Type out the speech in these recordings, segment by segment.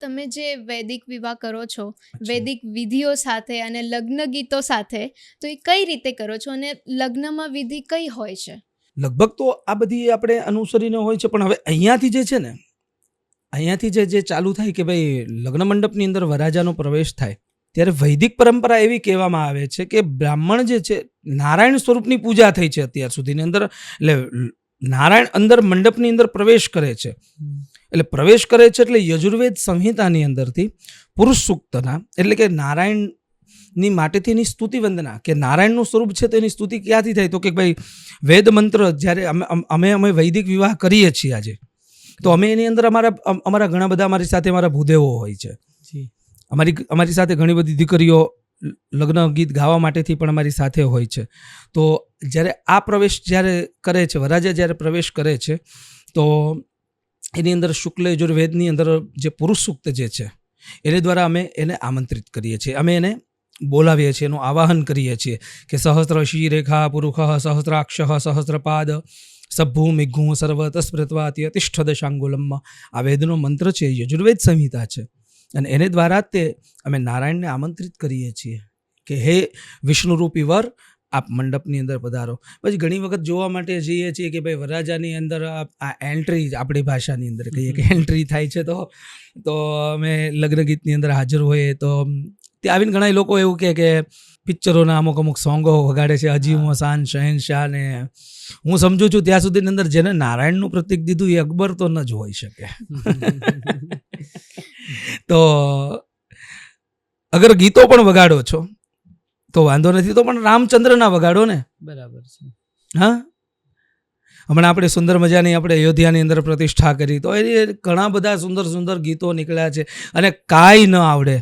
તમે જે વૈદિક વિવાહ કરો છો, અચ્છા. વૈદિક વિધિઓ સાથે અને લગ્ન ગીતો સાથે, તો એ કઈ રીતે કરો છો અને લગ્નમાં વિધિ કઈ હોય છે? લગભગ તો આ બધી આપણે અનુસરીને હોય છે, પણ હવે અહીંયાથી જે છે ને, અહીંયાથી જે ચાલુ થાય કે ભાઈ લગ્ન મંડપની અંદર વરરાજાનો પ્રવેશ થાય, ત્યારે વૈદિક પરંપરા એવી કહેવામાં આવે છે કે બ્રાહ્મણ જે છે નારાયણ સ્વરૂપની પૂજા થઈ છે અત્યાર સુધીની અંદર. એટલે નારાયણ અંદર મંડપની અંદર પ્રવેશ કરે છે. એટલે પ્રવેશ કરે છે એટલે યજુર્વેદ સંહિતાની અંદરથી પુરુષ સૂક્તના, એટલે કે નારાયણની માટેથી એની સ્તુતિ વંદના, કે નારાયણનું સ્વરૂપ છે તો એની સ્તુતિ ક્યાંથી થાય, તો કે ભાઈ વેદ મંત્ર જ્યારે અમે વૈદિક વિવાહ કરીએ છીએ આજે, તો અમે એની અંદર અમારા ઘણા બધા અમારી સાથે અમારા ભૂદેવો હોય છે. અમારી સાથે ઘણી બધી દીકરીઓ લગ્ન ગીત ગાવા માટેથી પણ અમારી સાથે હોય છે. તો જ્યારે આ પ્રવેશ જ્યારે કરે છે, વરરાજા જ્યારે પ્રવેશ કરે છે, તો એની અંદર શુક્લ યજુર્વેદની અંદર જે પુરુષ સૂક્ત જે છે એની દ્વારા અમે એને આમંત્રિત કરીએ છીએ, અમે એને બોલાવીએ છીએ, એનું આવાહન કરીએ છીએ કે સહસ્ર શિરેખા પુરુષ સહસ્રાક્ષ સહસ્રપાદ સભ્ભૂમિઘ્ઘુ સર્વતસ્પૃત્વાતિ તિષ્ઠ દશાંગુલમ. આ વેદનો મંત્ર છે, યજુર્વેદ સંહિતા છે, અને એને દ્વારા તે અમે નારાયણને આમંત્રિત કરીએ છીએ કે હે વિષ્ણુરૂપી વર, આપ મંડપની અંદર પધારો. પછી ઘણી વખત જોવા માટે જઈએ છીએ કે ભાઈ વરરાજાની અંદર આ એન્ટ્રી, આપણી ભાષાની અંદર કહીએ કે એન્ટ્રી થાય છે, તો અમે લગ્ન ગીતની અંદર હાજર હોઈએ તો ત્યાં આવીને ઘણા લોકો એવું કે પિક્ચરોના અમુક સોંગો વગાડે છે, હજી હું શાન શહેનશાહ, ને હું સમજુ છું ત્યાં સુધીની અંદર જેને નારાયણનું પ્રતીક દીધું એ અકબર તો ન જ હોઈ શકે. તો અગર ગીતો પણ વગાડો છો તો વાંધો નથી, તો પણ રામચંદ્રના વગાડો ને. બરાબર છે. હા, હમણાં આપણે સુંદર મજાની આપણે અયોધ્યાની અંદર પ્રતિષ્ઠા કરી, તો એ ઘણા બધા સુંદર સુંદર ગીતો નીકળ્યા છે, અને કાંઈ ન આવડે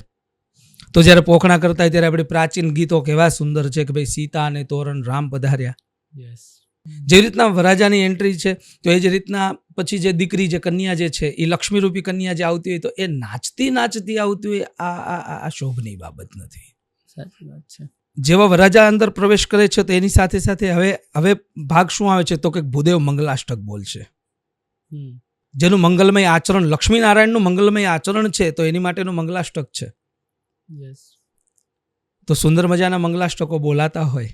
તો જ્યારે પોખણા કરતા હોય ત્યારે આપણે પ્રાચીન ગીતો કેવા સુંદર છે કે ભાઈ સીતા અને તોરણ રામ પધાર્યા. જે રીતના વરરાજાની એન્ટ્રી છે, તો એ જ રીતના પછી જે દીકરી, જે કન્યા જે છે, એ લક્ષ્મીરૂપી કન્યા જે આવતી હોય, તો એ નાચતી આવતી હોય, આ શોભની બાબત નથી. સાચી વાત છે. જેવા વરરાજા અંદર પ્રવેશ કરે છે તો એની સાથે સાથે હવે ભાગ શું આવે છે, તો કે ભૂદેવ મંગલાષ્ટક બોલશે, જેનું મંગલમય આચરણ, લક્ષ્મીનારાયણનું મંગલમય આચરણ છે, તો એની માટેનું મંગલાષ્ટક છે. તો સુંદર મજાના મંગલાષ્ટકો બોલાતા હોય,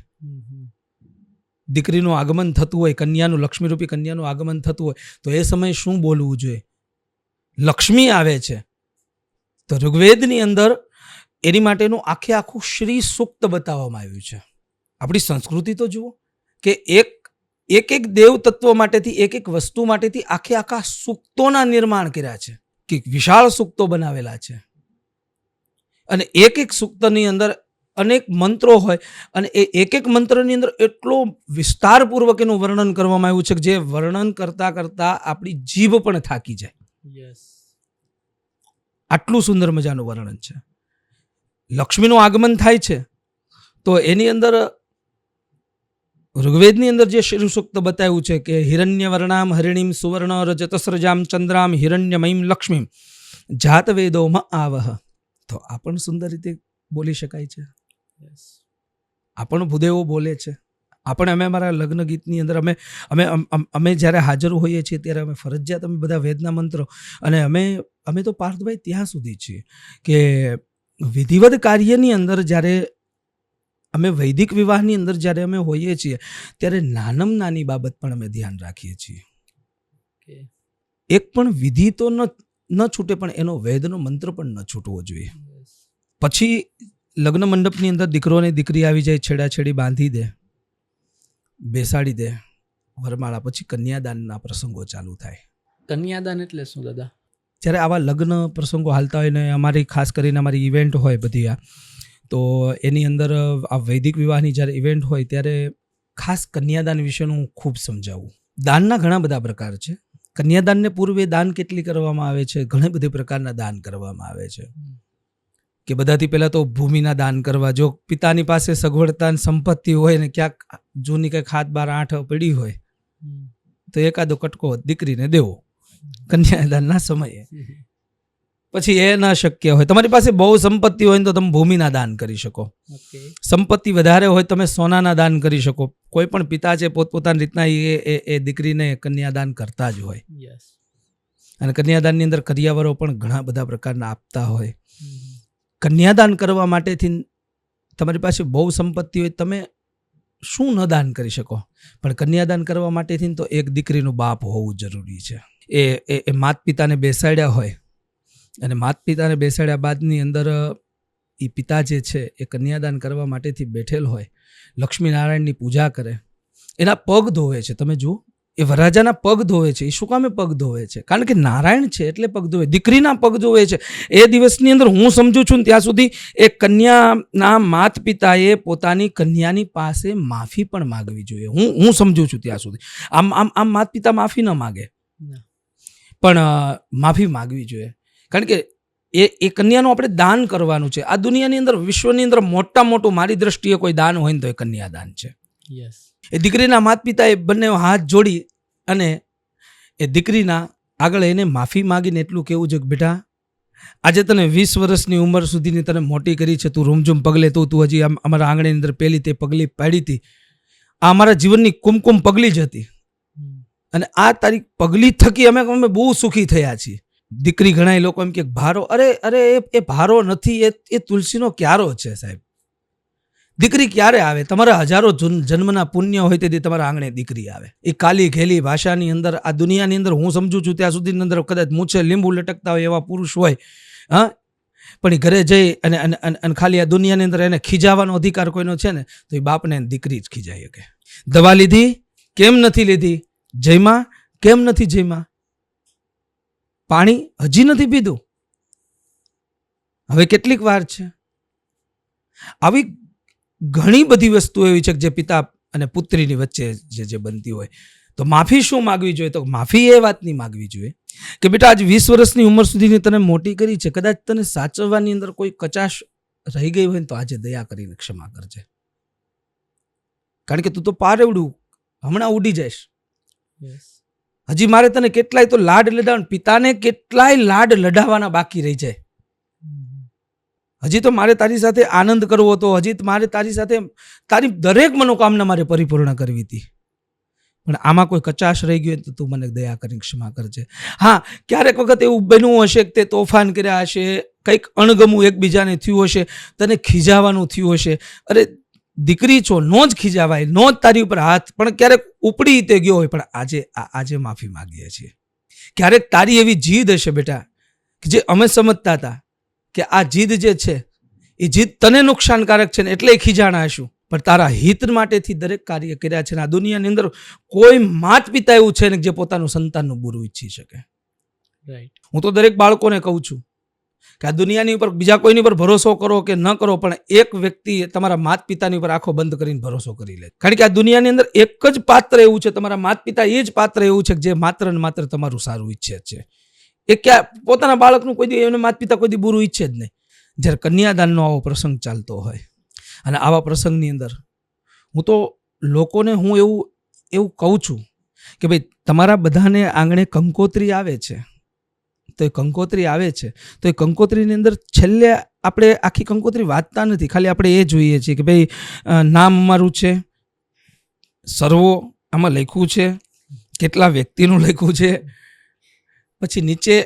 દીકરીનું આગમન થતું હોય, કન્યાનું, લક્ષ્મીરૂપી કન્યાનું આગમન થતું હોય, તો એ સમયે શું બોલવું જોઈએ? લક્ષ્મી આવે છે તો ઋગ્વેદની અંદર એની માટેનું આખું શ્રી સૂક્ત બતાવવામાં આવ્યું છે. આપણી સંસ્કૃતિ તો જુઓ કે એક દેવ તત્વ માટેથી, એક વસ્તુ માટેથી આખા સૂક્તોના નિર્માણ કર્યા છે, કે વિશાળ સૂક્તો બનાવેલા છે, અને એક સૂક્તની અંદર અનેક મંત્રો હોય, અને એ એક મંત્રની અંદર એટલો વિસ્તારપૂર્વક એનું વર્ણન કરવામાં આવ્યું છે કે જે વર્ણન કરતા આપણી જીભ પણ થાકી જાય. આટલું સુંદર મજાનું વર્ણન છે. લક્ષ્મીનું આગમન થાય છે તો એની અંદર ઋગ્વેદની અંદર જે શ્રી સૂક્ત બતાવ્યું છે કે હિરણ્યવર્ણામ હરિણીમ સુવર્ણ રજતસ્રજામ ચંદ્રામ હિરણ્યમયીમ લક્ષ્મીમ જાત વેદોમાં આવહ. તો આ પણ સુંદર રીતે બોલી શકાય છે. આ પણ ભૂદેવો બોલે છે. આપણે અમારા લગ્ન ગીતની અંદર અમે જ્યારે હાજર હોઈએ છીએ ત્યારે અમે ફરજિયાત અમે બધા વેદના મંત્રો, અને અમે તો પાર્થભાઈ ત્યાં સુધી છીએ કે વિધિવત કાર્યની અંદર જ્યારે અમે વૈદિક વિવાહની અંદર જ્યારે અમે હોઈએ છીએ ત્યારે નાની બાબત પણ અમે ધ્યાન રાખીએ છીએ. એક પણ વિધિ તો ન છૂટે, પણ એનો વેદનો મંત્ર પણ ન છૂટવો જોઈએ. પછી લગ્ન મંડપની અંદર દીકરોને દીકરી આવી જાય, છેડાછેડી બાંધી દે, બેસાડી દે વરમાળા, પછી કન્યાદાનના પ્રસંગો ચાલુ થાય. કન્યાદાન એટલે શું દાદા? જ્યારે આવા લગ્ન પ્રસંગો હાલતા હોય ને અમારી ખાસ કરીને અમારી ઇવેન્ટ હોય બધી તો એની અંદર આ વૈદિક વિવાહની જ્યારે ઇવેન્ટ હોય ત્યારે ખાસ કન્યાદાન વિશેનું ખૂબ સમજાવું. દાનના ઘણા બધા પ્રકાર છે. કન્યાદાનને પૂર્વે દાન કેટલી કરવામાં આવે છે? ઘણા બધા પ્રકારના દાન કરવામાં આવે છે. કે બધાથી પહેલાં તો ભૂમિના દાન કરવા. જો પિતાની પાસે સગવડતા સંપત્તિ હોય ને ક્યાંક જૂની કંઈક 7-12-8 પડી હોય તો એકાદો કટકો દીકરીને દેવો કન્યાદાનના સમયે. પછી એ ન શક્ય હોય, તમારી પાસે બહુ સંપત્તિ હોય ને તો તમે ભૂમિના દાન કરી શકો. સંપત્તિ વધારે હોય તમે સોનાના દાન કરી શકો. કોઈ પણ પિતા છે પોતપોતાની રીતના એ દીકરીને કન્યાદાન કરતા જ હોય. અને કન્યાદાનની અંદર કરિયાવરો પણ ઘણા બધા પ્રકારના આપતા હોય. કન્યાદાન કરવા માટેથી તમારી પાસે બહુ સંપત્તિ હોય, તમે શું ન દાન કરી શકો, પણ કન્યાદાન કરવા માટેથી તો એક દીકરીનું બાપ હોવું જરૂરી છે. એ માત પિતાને બેસાડ્યા હોય અને માત પિતાને બેસાડ્યા બાદની અંદર એ પિતા જે છે એ કન્યાદાન કરવા માટેથી બેઠેલ હોય, લક્ષ્મીનારાયણની પૂજા કરે, એના પગ ધોવે છે. તમે જુઓ, એ વરરાજાના પગ ધોવે છે. એ શું કામે પગ ધોવે છે? કારણ કે નારાયણ છે એટલે પગ ધોવે. દીકરીના પગ ધોવે છે. એ દિવસની અંદર હું સમજુ છું ને ત્યાં સુધી એ કન્યાના માત પિતાએ પોતાની કન્યાની પાસે માફી પણ માગવી જોઈએ. હું સમજુ છું ત્યાં સુધી. આમ માત પિતા માફી ન માગે, પણ માફી માગવી જોઈએ. કારણ કે એ કન્યાનું આપણે દાન કરવાનું છે. આ દુનિયાની અંદર, વિશ્વની અંદર મોટું મારી દ્રષ્ટિએ કોઈ દાન હોય ને તો એ કન્યાદાન છે. યસ. એ દીકરીના માત પિતાએ બંને હાથ જોડી અને એ દીકરીના આગળ એને માફી માગીને એટલું કહેવું છે કે બેટા, આજે તને 20 વર્ષની ઉંમર સુધીની તને મોટી કરી છે, તું રૂમઝૂમ પગલે તું હજી અમારા આંગણેની અંદર પહેલી તે પગલી પાડી હતી. આ અમારા જીવનની કુમકુમ પગલી જ હતી અને આ તારી પગલી થકી અમે બહુ સુખી થયા છીએ. દીકરી ઘણા લોકો એમ કે ભારો, અરે એ ભારો નથી, એ તુલસીનો ક્યારો છે સાહેબ. દીકરી ક્યારે આવે? તમારા હજારો જન્મના પુણ્ય હોય તેથી તમારા આંગણે દીકરી આવે. એ કાલી ઘેલી ભાષાની અંદર, આ દુનિયાની અંદર હું સમજુ છું ત્યાં સુધી અંદર કદાચ મૂછે લીંબુ લટકતા હોય એવા પુરુષ હોય, હા, પણ એ ઘરે જઈ અને ખાલી આ દુનિયાની અંદર એને ખીજાવાનો અધિકાર કોઈનો છે ને તો એ બાપને દીકરી જ ખીજાઈ શકે. દવા લીધી? કેમ નથી લીધી? જયમાં? કેમ નથી જયમાં? પાણી હજી નથી પીધું? હવે કેટલીક વાર છે? આવી ઘણી બધી વસ્તુ એવી છે કે જે પિતા અને પુત્રીની વચ્ચે જે બનતી હોય. તો માફી શું માગવી જોઈએ? તો માફી એ વાતની માગવી જોઈએ કે બેટા, આજ 20 વર્ષની ઉંમર સુધીની તને મોટી કરી છે, કદાચ તને સાચવવાની અંદર કોઈ કચાશ રહી ગઈ હોય ને તો આજે દયા કરીને ક્ષમા કરજે. કારણ કે તું તો પારેવડું હમણાં ઉડી જઈશ. હજી મારે તને કેટલાય તો લાડ લડાવવાના, પિતાને કેટલાય લાડ લડાવવાના બાકી રહી જાય. હજી તો મારે તારી સાથે આનંદ કરવો હતો, હજી મારે તારી સાથે તારી દરેક મનોકામના મારે પરિપૂર્ણ કરવી હતી, પણ આમાં કોઈ કચાશ રહી ગયો તો તું મને દયા કરીને ક્ષમા કરજે. હા, ક્યારેક વખત એવું બન્યું હશે કે તે તોફાન કર્યા હશે, કંઈક અણગમું એકબીજાને થયું હશે, તને ખીજાવાનું થયું હશે. અરે દીકરી છો, નો જ ખીજાવાય, નો જ તારી ઉપર હાથ, પણ ક્યારેક ઉપડી તે ગયો હોય, પણ આજે માફી માગીએ છીએ. ક્યારેક તારી એવી જીદ હશે બેટા કે જે અમે સમજતા હતા કે આ જીદ જે છે એ જીદ તને નુકસાનકારક છે ને એટલે ખીજાણા હશું, પણ તારા હિત માટેથી દરેક કાર્ય કર્યા છે. આ દુનિયાની અંદર કોઈ માત પિતા એવું છે ને જે પોતાનું સંતાનનું બુરું ઈચ્છી શકે. રાઈટ. હું તો દરેક બાળકોને કહું છું કે આ દુનિયાની ઉપર બીજા કોઈની ઉપર ભરોસો કરો કે ન કરો, પણ એક વ્યક્તિ તમારા માત પિતાની ઉપર આંખો બંધ કરીને ભરોસો કરી લે. કારણ કે આ દુનિયાની અંદર એક જ પાત્ર એવું છે, તમારા માત પિતા એ જ પાત્ર એવું છે જે માત્ર ને માત્ર તમારું સારું ઈચ્છે છે. એ ક્યાં પોતાના બાળકનું કોઈ દી, એને માત પિતા કોઈ દી બુરું ઈચ્છે જ નહીં. જ્યારે કન્યાદાનનો આવો પ્રસંગ ચાલતો હોય અને આવા પ્રસંગની અંદર હું તો લોકોને એવું કહું છું કે ભાઈ, તમારા બધાને આંગણે કંકોત્રી આવે છે, તો એ કંકોત્રી આવે છે તો એ કંકોત્રીની અંદર છેલ્લે આપણે આખી કંકોત્રી વાંચતા નથી, ખાલી આપણે એ જોઈએ છીએ કે ભાઈ નામ અમારું છે, સર્વો આમાં લખ્યું છે, કેટલા વ્યક્તિનું લખ્યું છે, પછી નીચે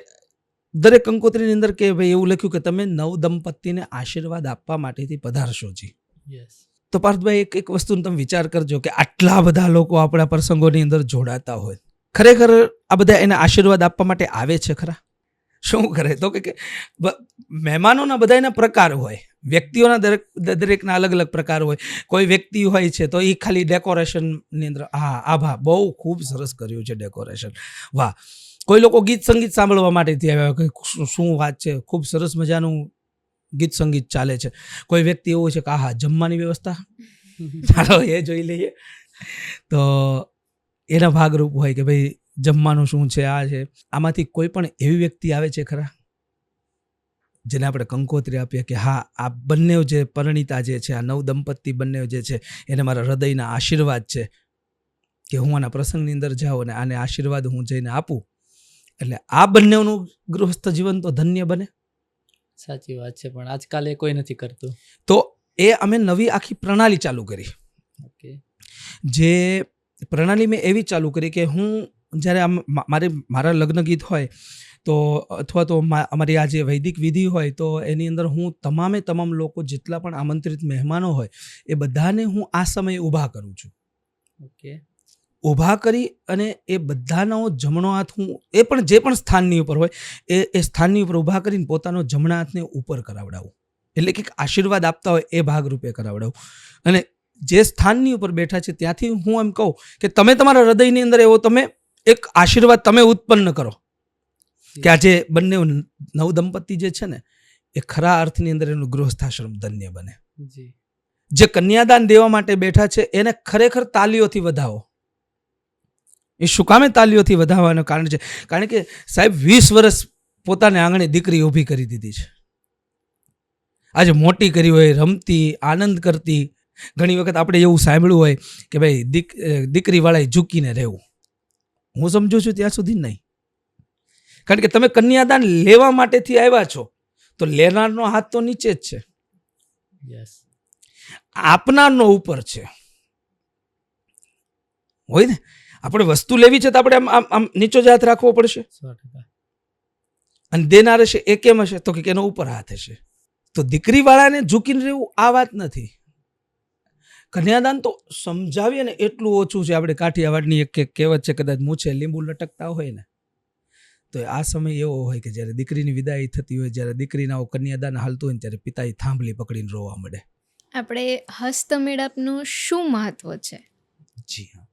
દરેક કંકોત્રીની અંદર કે ભાઈ એવું લખ્યું કે તમે નવ દંપતીને આશીર્વાદ આપવા માટેથી પધારશો જી. યસ. તો પાર્થભાઈ એક વસ્તુનો તમે વિચાર કરજો કે આટલા બધા લોકો આપણા પ્રસંગોની અંદર જોડાતા હોય, ખરેખર આ બધા એને આશીર્વાદ આપવા માટે આવે છે ખરા? શું કરે? તો કે મહેમાનોના બધા એના પ્રકાર હોય, વ્યક્તિઓના દરેકના અલગ અલગ પ્રકાર હોય. કોઈ વ્યક્તિ હોય છે તો એ ખાલી ડેકોરેશનની અંદર, હા આભા બહુ ખૂબ સરસ કર્યું છે ડેકોરેશન, વાહ. કોઈ લોકો ગીત સંગીત સાંભળવા માટેથી આવ્યા, શું વાત છે, ખૂબ સરસ મજાનું ગીત સંગીત ચાલે છે. કોઈ વ્યક્તિ એવું છે કે આહા જમવાની વ્યવસ્થા, ચાલો એ જોઈ લઈએ. તો એના ભાગરૂપ હોય કે ભાઈ જમવાનું શું છે, આ છે. આમાંથી કોઈ પણ એવી વ્યક્તિ આવે છે ખરા જેને આપણે કંકોત્રી આપીએ કે હા આ બંને જે પરિણીતા જે છે, આ નવ દંપતી બંને જે છે, એને મારા હૃદયના આશીર્વાદ છે કે હું આના પ્રસંગની અંદર જાઉં અને આને આશીર્વાદ હું જઈને આપું એટલે આ બંનેનું ગૃહસ્થ જીવન તો ધન્ય બને. સાચી વાત છે, પણ આજકાલ એ કોઈ નથી કરતું. તો એ અમે નવી આખી પ્રણાલી ચાલુ કરી. ઓકે. જે પ્રણાલી મેં એવી ચાલુ કરી કે હું જ્યારે મારા લગ્ન ગીત હોય તો અથવા તો અમારી આ જે વૈદિક વિધિ હોય તો એની અંદર હું તમામ લોકો જેટલા પણ આમંત્રિત મહેમાનો હોય એ બધાને હું આ સમયે ઊભા કરું છું. ઓકે. ઊભા કરી અને એ બધાનો જમણો હાથ હું એ પણ જે પણ સ્થાનની ઉપર હોય એ સ્થાનની ઉપર ઊભા કરીને પોતાનો જમણા હાથને ઉપર કરાવડાવું, એટલે કે આશીર્વાદ આપતા હોય એ ભાગરૂપે કરાવડાવું. અને જે સ્થાનની ઉપર બેઠા છે ત્યાંથી હું એમ કહું કે તમે તમારા હૃદયની અંદર એવો તમે એક આશીર્વાદ તમે ઉત્પન્ન કરો કે આજે બંને નવ દંપતી જે છે ને એ ખરા અર્થની અંદર એનું ગૃહસ્થાશ્રમ ધન્ય બને. જી. જે કન્યાદાન દેવા માટે બેઠા છે એને ખરેખર તાલીઓથી વધાવો. એ શું કામે તાલીઓથી વધાવવાનું કારણ છે? કારણ કે સાહેબ 20 વર્ષ પોતાને આંગણે દીકરી ઊભી કરી દીધી છે. આજે મોટી કરી હોય, રમતી, આનંદ કરતી. ઘણી વખત આપણે એવું સાંભળ્યું હોય કે ભાઈ દીકરીવાળાએ ઝૂકીને રહેવું. હું સમજુ છું ત્યાં સુધી નહીં. કારણ કે તમે કન્યાદાન લેવા માટેથી આવ્યા છો તો લેનારનો હાથ તો નીચે જ છે, યસ, આપનારનો ઉપર છે. હોય ને, આપણે વસ્તુ લેવી છે તો આપણે આમ નીચો જ હાથ રાખવો પડશે. 100%. અને દેનાર હશે એ કેમ હશે? તો કે એનો ઉપર હાથ હશે. તો દીકરીવાળાને ઝૂકીને રહેવું આ વાત નથી. કન્યાદાન તો સમજાવીએ ને એટલું ઓછું છે. આપણે કાઠિયાવાડની એક કહેવત છે, કદાચ મૂછે લીંબુ લટકતા હોય ને તો આ સમય એવો હોય કે જ્યારે દીકરીની વિદાય થતી હોય, જ્યારે દીકરીના કન્યાદાન હાલતું હોય ને ત્યારે પિતાએ થાંભલી પકડીને રોવા મળે. આપણે હસ્તમેળાપનું શું મહત્વ છે? જી હા,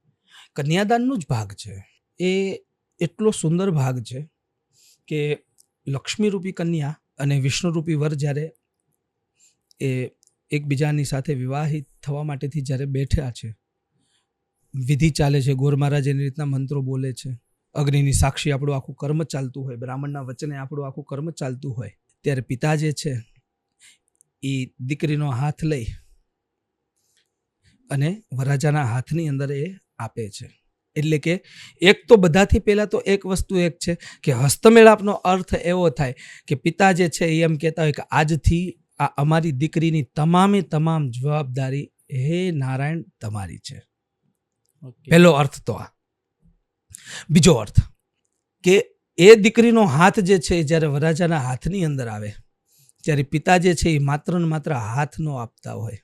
કન્યાદાનનો જ ભાગ છે. એ એટલો સુંદર ભાગ છે કે લક્ષ્મીરૂપી કન્યા અને વિષ્ણુરૂપી વર જ્યારે એ એકબીજાની સાથે વિવાહિત થવા માટેથી જ્યારે બેઠા છે, વિધિ ચાલે છે, ગોર મહારાજ એની રીતના મંત્રો બોલે છે, અગ્નિની સાક્ષી આપણું આખું કર્મ ચાલતું હોય, બ્રાહ્મણના વચને આપણું આખું કર્મ ચાલતું હોય, ત્યારે પિતા જે છે એ દીકરીનો હાથ લઈ અને વરરાજાના હાથની અંદર એ આપે છે. એટલે કે એક તો બધાથી પહેલાં તો એક વસ્તુ એક છે કે હસ્તમેળાપનો અર્થ એવો થાય કે પિતા જે છે એ એમ કહેતા હોય કે આજથી આ અમારી દીકરીની તમામ જવાબદારી હે નારાયણ તમારી છે. ઓકે. પહેલો અર્થ તો આ. બીજો અર્થ કે એ દીકરીનો હાથ જે છે જ્યારે વરરાજાના હાથની અંદર આવે ત્યારે પિતા જે છે એ માત્ર ને માત્ર હાથ ન આપતા હોય,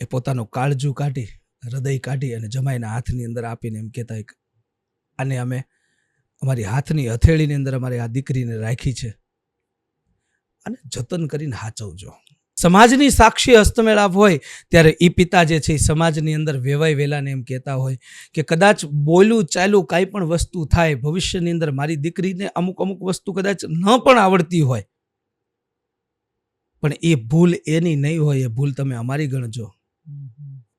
એ પોતાનું કાળજું કાઢી, હૃદય કાઢી અને જમાઈના હાથની અંદર આપીને એમ કહેતા હોય કે આને અમે અમારી હાથની હથેળીની અંદર અમારી આ દીકરીને રાખી છે અને જતન કરીને હાચવજો. સમાજની સાક્ષી હસ્તમેળાપ હોય ત્યારે એ પિતા જે છે એ સમાજની અંદર વેવાય વેલાને એમ કહેતા હોય કે કદાચ બોલું ચાલું કાંઈ પણ વસ્તુ થાય ભવિષ્યની અંદર મારી દીકરીને અમુક વસ્તુ કદાચ ન પણ આવડતી હોય, પણ એ ભૂલ એની નહીં હોય, એ ભૂલ તમે અમારી ગણજો.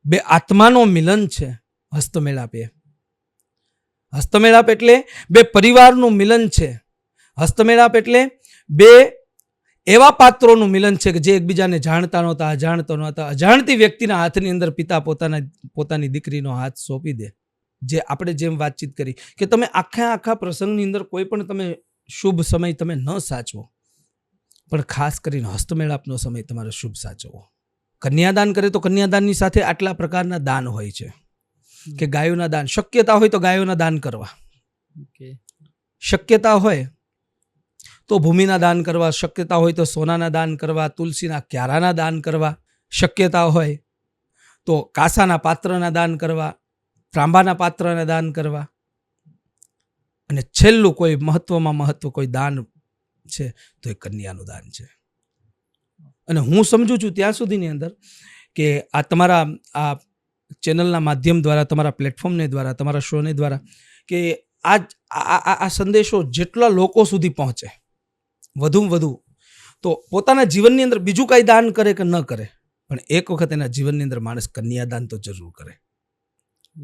બે આત્માનો મિલન છે હસ્તમેળાપ. એ હસ્તમેળાપ એટલે બે પરિવારનું મિલન છે. હસ્તમેળાપ એટલે બે એવા પાત્રોનું મિલન છે કે જે એકબીજાને જાણતા નહોતા, અજાણતી વ્યક્તિના હાથની અંદર પિતા પોતાની દીકરીનો હાથ સોંપી દે. જે આપણે જેમ વાતચીત કરી કે તમે આખા પ્રસંગની અંદર કોઈ પણ તમે શુભ સમય તમે ન સાચવો, પણ ખાસ કરીને હસ્તમેળાપનો સમય તમારે શુભ સાચવો. કન્યાદાન કરે તો કન્યાદાનની સાથે આટલા પ્રકારના દાન હોય છે કે ગાયોના દાન, શક્યતા હોય તો ગાયોના દાન કરવા, ઓકે. શક્યતા હોય તો ભૂમિના દાન કરવા, શક્યતા હોય તો સોનાના દાન કરવા, તુલસીના ક્યારાના દાન કરવા, શક્યતા હોય તો કાંસાના પાત્રના દાન કરવા, ત્રાંબાના પાત્રના દાન કરવા, અને છેલ્લું કોઈ મહત્વ કોઈ દાન છે તો એ કન્યાનું દાન છે. અને હું સમજુ છું ત્યાં સુધીની અંદર કે આ તમારા આ ચેનલના માધ્યમ દ્વારા, તમારા પ્લેટફોર્મને દ્વારા, તમારા શોને દ્વારા કે આ સંદેશો જેટલા લોકો સુધી પહોંચે વધુમાં વધુ, તો પોતાના જીવનની અંદર બીજું કાંઈ દાન કરે કે ન કરે, પણ એક વખત એના જીવનની અંદર માણસ કન્યાદાન તો જરૂર કરે.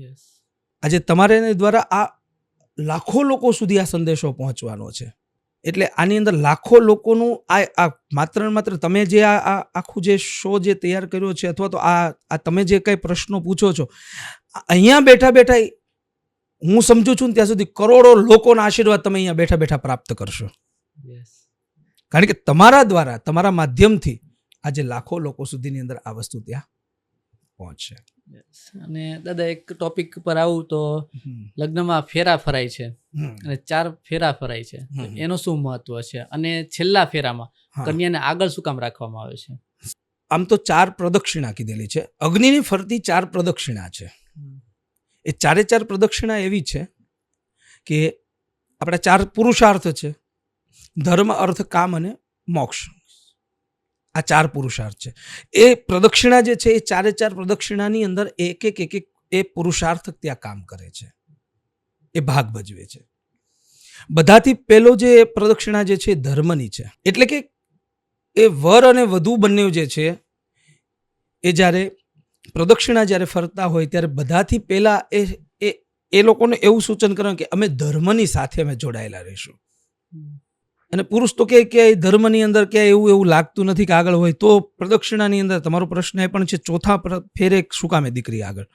યસ. આજે તમારે દ્વારા આ લાખો લોકો સુધી આ સંદેશો પહોંચવાનો છે. એટલે આની અંદર લાખો લોકોનું આ માત્ર ને માત્ર તમે જે આ આખું જે શો જે તૈયાર કર્યો છે, અથવા તો આ તમે જે કંઈ પ્રશ્નો પૂછો છો, અહીંયા બેઠા હું સમજુ છું ને ત્યાં સુધી કરોડો લોકોના આશીર્વાદ તમે અહીંયા બેઠા પ્રાપ્ત કરશો. યસ. કારણ કે તમારા દ્વારા, તમારા માધ્યમથી આજે લાખો લોકો સુધીની અંદર આ વસ્તુ ત્યાં પહોંચશે. અને દાદા એક ટોપિક પર આવું તો લગ્નમાં ફેરા ફરાય છે અને 4 ફેરા ફરાય છે, તો એનું શું મહત્વ છે? અને છેલ્લા ફેરામાં હા. કન્યાને આગળ શું કામ રાખવામાં આવે છે? આમ તો 4 પ્રદક્ષિણા કીધેલી છે. અગ્નિની ફરતી 4 પ્રદક્ષિણા છે. એ 4 પ્રદક્ષિણા એવી છે કે આપણા 4 પુરુષાર્થ છે: ધર્મ, અર્થ, કામ અને મોક્ષ. આ 4 પુરુષાર્થ છે. એ પ્રદક્ષિણા જે છે એ 4 પ્રદક્ષિણાની અંદર એક એ પુરુષાર્થ ત્યાં કામ કરે છે, એ ભાગ ભજવે છે. બધાથી પહેલો જે પ્રદક્ષિણા જે છે એ ધર્મની છે. એટલે કે એ વર અને વધુ બંને જે છે એ જ્યારે પ્રદક્ષિણા જ્યારે ફરતા હોય ત્યારે બધાથી પહેલા એ લોકોને એવું સૂચન કરવાનું કે અમે ધર્મની સાથે અમે જોડાયેલા રહીશું. અને પુરુષ તો કે ધર્મની અંદર ક્યાંય એવું લાગતું નથી કે આગળ હોય, તો પ્રદક્ષિણાની અંદર તમારો પ્રશ્ન એ પણ છે ચોથા ફેરે શું કામે દીકરી આગળ?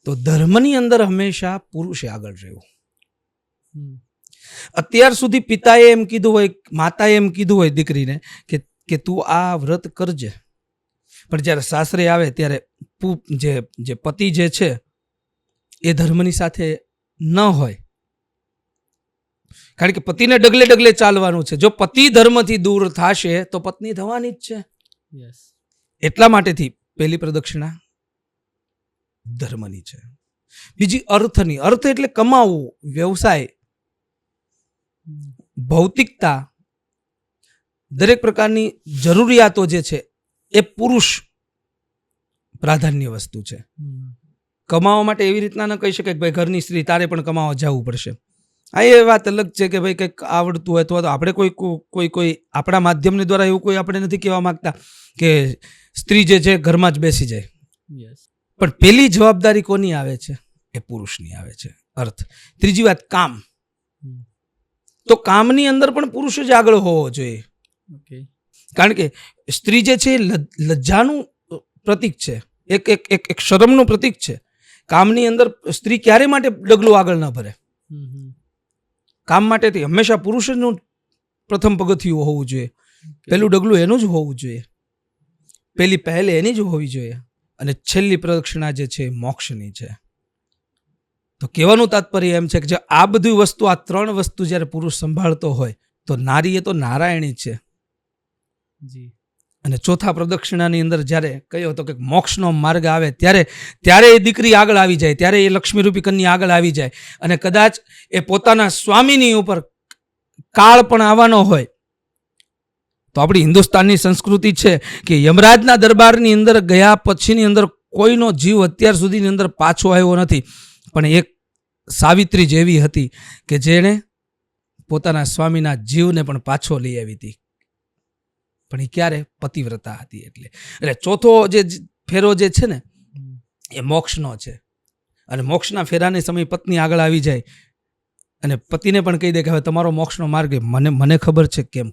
તો ધર્મની અંદર હંમેશા પુરુષે આગળ રહેવું. અત્યાર સુધી પિતાએ એમ કીધું હોય, માતાએ એમ કીધું હોય દીકરીને કે તું આ વ્રત કરજે, પણ જ્યારે સાસરે આવે ત્યારે જે પતિ જે છે એ ધર્મની સાથે ન હોય. કારણ કે પતિને ડગલે ડગલે ચાલવાનું છે. જો પતિ ધર્મથી દૂર થશે તો પત્ની થવાની જ છે. એટલા માટેથી પહેલી પ્રદક્ષિણા ધર્મની છે. બીજી અર્થની. અર્થ એટલે કમાવું, વ્યવસાય, ભૌતિકતા, દરેક પ્રકારની જરૂરિયાતો જે છે એ પુરુષ પ્રાધાન્ય વસ્તુ છે. કમાવા માટે એવી રીતના ન કહી શકાય કે ભાઈ ઘરની સ્ત્રી તારે પણ કમાવા જવું પડશે. આ એ વાત અલગ છે કે ભાઈ કંઈક આવડતું હોય અથવા તો આપણે કોઈ આપણા માધ્યમની દ્વારા એવું કોઈ આપણે નથી કહેવા માંગતા કે સ્ત્રી જે છે ઘરમાં જ બેસી જાય. પણ પેલી જવાબદારી કોની આવે છે? એ પુરુષની આવે છે. અર્થ. ત્રીજી વાત કામ. તો કામની અંદર પણ પુરુષ જ આગળ હોવો જોઈએ. કારણ કે સ્ત્રી જે છે લજ્જાનું પ્રતીક છે, એક શરમનું પ્રતીક છે. કામની અંદર સ્ત્રી ક્યારે માટે ડગલું આગળ ન ભરે. કામ માટેથી હંમેશા પુરુષનું પ્રથમ પગથિયું હોવું જોઈએ. પહેલું ડગલું એનું જ હોવું જોઈએ. પહેલી પહેલ એની જ હોવી જોઈએ. અને છેલ્લી પ્રદક્ષિણા જે છે મોક્ષની છે. તો કહેવાનું તાત્પર્ય એમ છે કે જે આ બધી વસ્તુ, આ 3 વસ્તુ જ્યારે પુરુષ સંભાળતો હોય તો નારી એ તો નારાયણી છે. અને ચોથા પ્રદક્ષિણાની અંદર જ્યારે કહ્યું હતો કે મોક્ષનો માર્ગ આવે ત્યારે એ દીકરી આગળ આવી જાય, ત્યારે એ લક્ષ્મીરૂપી કન્યા આગળ આવી જાય. અને કદાચ એ પોતાના સ્વામીની ઉપર કાળ પણ આવવાનો હોય તો આપણી હિન્દુસ્તાનની સંસ્કૃતિ છે કે યમરાજના દરબારની અંદર ગયા પછીની અંદર કોઈનો જીવ અત્યાર સુધીની અંદર પાછો આવ્યો નથી. પણ એક સાવિત્રી જેવી હતી કે જેણે પોતાના સ્વામીના જીવને પણ પાછો લઈ આવી હતી. પણ એ ક્યારે? પતિવ્રતા હતી. એટલે ચોથો જે ફેરો જે છે ને એ મોક્ષનો છે. અને મોક્ષના ફેરાને સમય પત્ની આગળ આવી જાય અને પતિને પણ કહી દે કે હવે તમારો મોક્ષનો માર્ગ મને ખબર છે કેમ.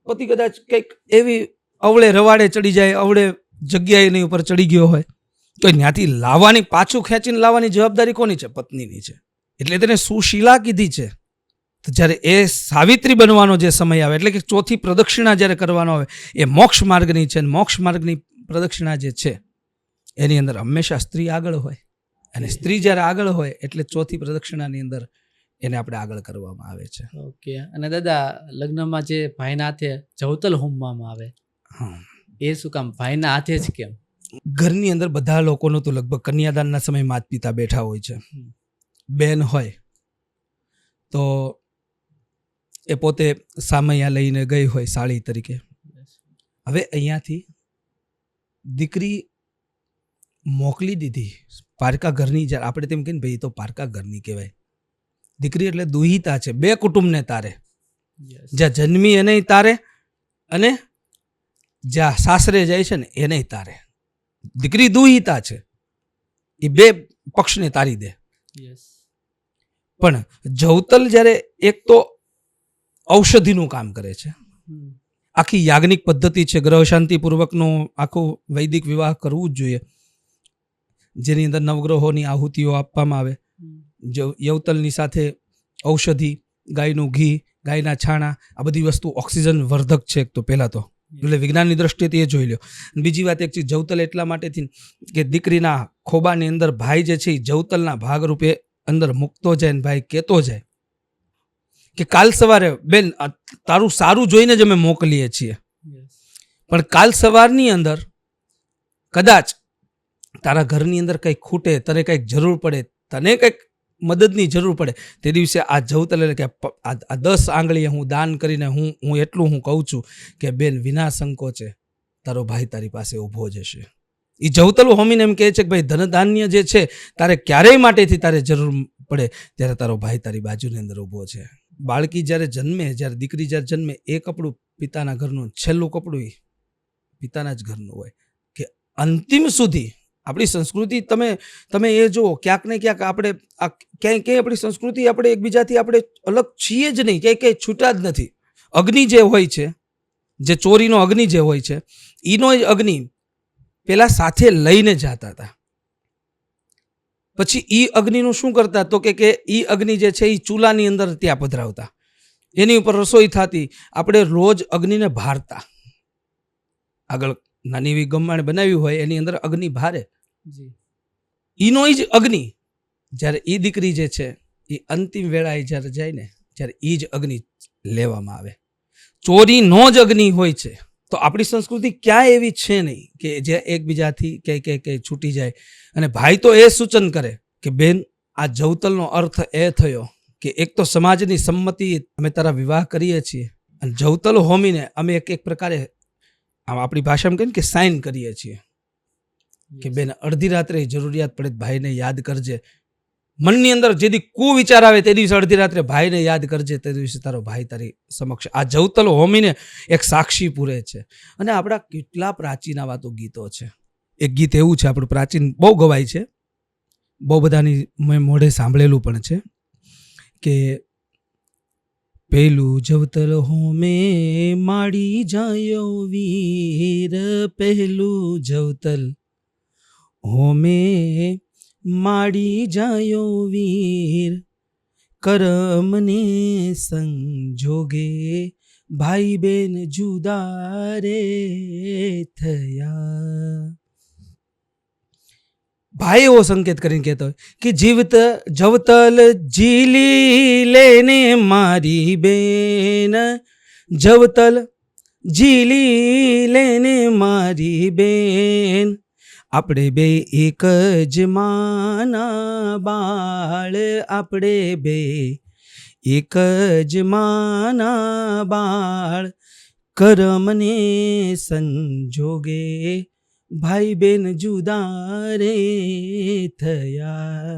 પતિ કદાચ કંઈક એવી અવળે રવાડે ચડી જાય, અવળે જગ્યાએ એની ઉપર ચડી ગયો હોય તો ત્યાંથી લાવવાની, પાછું ખેંચીને લાવવાની જવાબદારી કોની છે? પત્નીની છે. એટલે તેને સુશીલા કીધી છે. તો જ્યારે એ સાવિત્રી બનવાનો જે સમય આવે, એટલે કે ચોથી પ્રદક્ષિણા જ્યારે કરવાનો આવે એ મોક્ષ માર્ગની છે. મોક્ષ માર્ગની પ્રદક્ષિણા જે છે એની અંદર હંમેશા સ્ત્રી આગળ હોય. અને સ્ત્રી જ્યારે આગળ હોય એટલે ચોથી પ્રદક્ષિણાની અંદર એને આપણે આગળ કરવામાં આવે છે. ઓકે. અને દાદા લગ્નમાં જે ભાઈના હાથે જવતલ હોમવામાં આવે, એ શું કામ? ભાઈના હાથે જ કેમ? ઘરની અંદર બધા લોકોનું તો લગભગ કન્યાદાનના સમય માતા પિતા બેઠા હોય છે. બેન હોય તો એ પોતે સામૈયા લઈને ગઈ હોય સાળી તરીકે. હવે અહીંયાથી દીકરી મોકલી દીધી પારકા ઘરની. જ્યારે આપણે તેમ કહીએ ને ભાઈ તો પારકા ઘરની કહેવાય. દીકરી એટલે દુહિતા છે. 2 કુટુંબને તારે. જ્યાં જન્મી એને તારે અને જ્યાં સાસરે જાય છે ને એને તારે. દીકરી દુહિતા છે, એ 2 પક્ષને તારી દે. પણ જવતલ જ્યારે એક તો ઔષધિનું કામ કરે છે, આખી યાજ્ઞિક પદ્ધતિ છે, ગ્રહ શાંતિપૂર્વકનું આખું વૈદિક વિવાહ કરવું જ જોઈએ, જેની અંદર નવગ્રહોની આહુતિઓ આપવામાં આવે. યવતલની સાથે ઔષધિ, ગાયનું ઘી, ગાયના છાણા, આ બધી વસ્તુ ઓક્સિજન વર્ધક છે. એક તો પહેલાં તો એટલે વિજ્ઞાનની દ્રષ્ટિએ એ જોઈ લો. બીજી વાત એક છે, જવતલ એટલા માટેથી કે દીકરીના ખોબાની અંદર ભાઈ જે છે એ જવતલના ભાગરૂપે અંદર મૂકતો જાય ને ભાઈ કહેતો જાય કે કાલ સવારે બેન તારું સારું જોઈને જ અમે મોકલીએ છીએ, પણ કાલ સવારની અંદર કદાચ તારા ઘરની અંદર કંઈક ખૂટે, તને કંઈક જરૂર પડે, તને કંઈક મદદની જરૂર પડે, તે દિવસે આ જવતલ એટલે કે આ 10 આંગળીએ હું દાન કરીને હું એટલું હું કહું છું કે બેન વિના સંકોચે તારો ભાઈ તારી પાસે ઊભો જશે. એ જવતલ હોમીને એમ કહે છે કે ભાઈ ધનધાન્ય જે છે તારે ક્યારેય માટેથી તારે જરૂર પડે ત્યારે તારો ભાઈ તારી બાજુની અંદર ઊભો છે. બાળકી જ્યારે જન્મે, જ્યારે દીકરી જ્યારે જન્મે, એ કપડું પિતાના ઘરનું, છેલ્લું કપડું એ પિતાના જ ઘરનું હોય. કે અંતિમ સુધી આપણી સંસ્કૃતિ તમે એ જુઓ, ક્યાંક ને ક્યાંક આપણે ક્યાંય આપણી સંસ્કૃતિ આપણે એકબીજાથી આપણે અલગ છીએ જ નહીં, ક્યાંય છૂટા જ નથી. અગ્નિ જે હોય છે, જે ચોરીનો અગ્નિ જે હોય છે, એનો જ અગ્નિ પેલા સાથે લઈને જતા હતા. પછી ઈ અગ્નિનું શું કરતા તો કે ઈ અગ્નિ જે છે એ ચૂલાની અંદર ત્યાં પધરાવતા, એની ઉપર રસોઈ થતી, આપણે રોજ અગ્નિને ભારતા. આગળ નાની એવી ગમાણ બનાવી હોય એની અંદર અગ્નિ ભારે, ઈનો જ અગ્નિ જ્યારે એ દીકરી જે છે એ અંતિમ વેળાએ જ્યારે જાય ને, જ્યારે એ જ અગ્નિ લેવામાં આવે. ચોરીનો જ અગ્નિ હોય છે. તો આપણી સંસ્કૃતિ ક્યાંય એવી છે નહીં કે જે એકબીજાથી કે છૂટી જાય. અને ભાઈ તો એ સૂચન કરે કે બેન આ જવતલનો અર્થ એ થયો કે એક તો સમાજની સંમતિ અમે તારા વિવાહ કરીએ છીએ, અને જવતલ હોમીને અમે એક પ્રકારે આપણી ભાષામાં કહીએ કે સાઇન કરીએ છીએ કે બેન અડધી રાત્રે જરૂરિયાત પડે ભાઈને યાદ કરજે. મનની અંદર જેથી કુવિચાર આવે તે દિવસે અડધી રાત્રે ભાઈને યાદ કરજે, તે દિવસે તારો ભાઈ તારી સમક્ષ આ જવતલ હોમીને એક સાક્ષી પૂરે છે. અને આપણા કેટલા પ્રાચીન આવા તો ગીતો છે. એક ગીત એવું છે આપણું પ્રાચીન, બહુ ગવાય છે, બહુ બધાની મેં મોઢે સાંભળેલું પણ છે કે પેલું જવતલ હોમે માડી જાયો વીર, પહેલું જવતલ હોમે માડી જાયો વીર, કરમને સંજોગે ભાઈ બેન જુદા રે થયા. ભાઈ એવો સંકેત કરીને કહેતો હોય કે જીવત જવતલ જીલી લેને મારી બેન, જવતલ જીલી લેને મારી બેન, આપણે બે એક જ માના બાળ, આપણે બે એક જ માના બાળ, કરમને સંજોગે ભાઈ બેન જુદા રે થયા.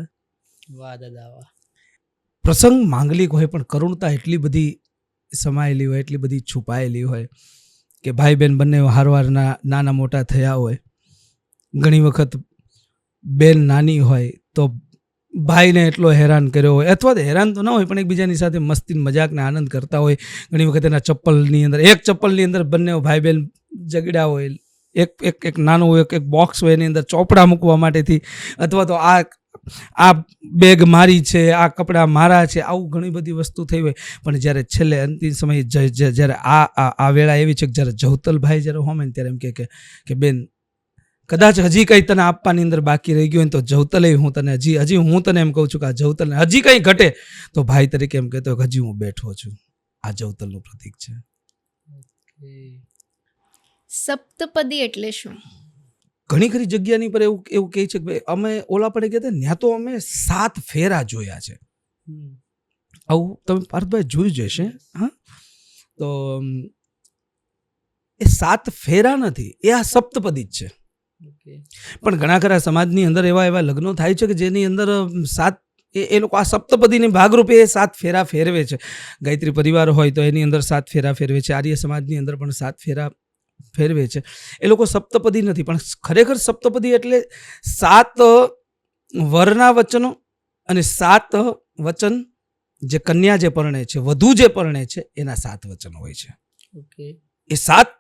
વાહ દાદા વાહ. પ્રસંગ માંગલિક હોય પણ કરુણતા એટલી બધી સમાયેલી હોય, એટલી બધી છુપાયેલી હોય કે ભાઈ બેન બંને હારવારના નાના મોટા થયા હોય. ઘણી વખત બેન નાની હોય તો ભાઈને એટલો હેરાન કર્યો હોય, અથવા તો હેરાન તો ના હોય પણ એકબીજાની સાથે મસ્તી મજાકને આનંદ કરતા હોય. ઘણી વખત એના ચપ્પલની અંદર, એક ચપ્પલની અંદર બંને ભાઈ બેન ઝઘડ્યા હોય, એક નાનું એક બોક્સ હોય એની અંદર ચોપડા મૂકવા માટેથી, અથવા તો આ બેગ મારી છે, આ કપડાં મારા છે, આવું ઘણી બધી વસ્તુ થઈ હોય. પણ જ્યારે છેલ્લે અંતિમ સમયે જ્યારે આ વેળા એવી છે કે જ્યારે જવતલભાઈ જ્યારે હોમે ત્યારે એમ કે બેન કદાચ હજી કંઈ તને આપવાની અંદર બાકી રહી ગયું હોય તો જવતલે હું તને હજી હું તને એમ કહું છું કે આ જવતલને હજી કંઈ ઘટે તો ભાઈ તરીકે એમ કહેતો કે હજી હું બેઠો છું. આ જવતલનું પ્રતીક છે. સપ્તપદી એટલે શું? ઘણી ખરી જગ્યાની પર એવું કહે છે કે ભાઈ અમે ઓલા પડે કહેતા ત્યાં તો અમે 7 ફેરા જોયા છે. આવું તમે પાર્થભાઈ જોયું જશે. હા, તો એ 7 ફેરા નથી, એ આ સપ્તપદી જ છે. પણ ઘણા ખરા સમાજની અંદર એવા લગ્નો થાય છે કે જેની અંદર 7 એ લોકો આ સપ્તપદીની ભાગરૂપે 7 ફેરા ફેરવે છે. ગાયત્રી પરિવાર હોય તો એની અંદર 7 ફેરા ફેરવે છે. આર્ય સમાજની અંદર પણ 7 ફેરા ફેરવે છે. એ લોકો સપ્તપદી નથી, પણ ખરેખર સપ્તપદી એટલે 7 વરના વચનો અને 7 વચન જે કન્યા જે પરણે છે, વધુ જે પરણે છે એના 7 વચનો હોય છે. એ 7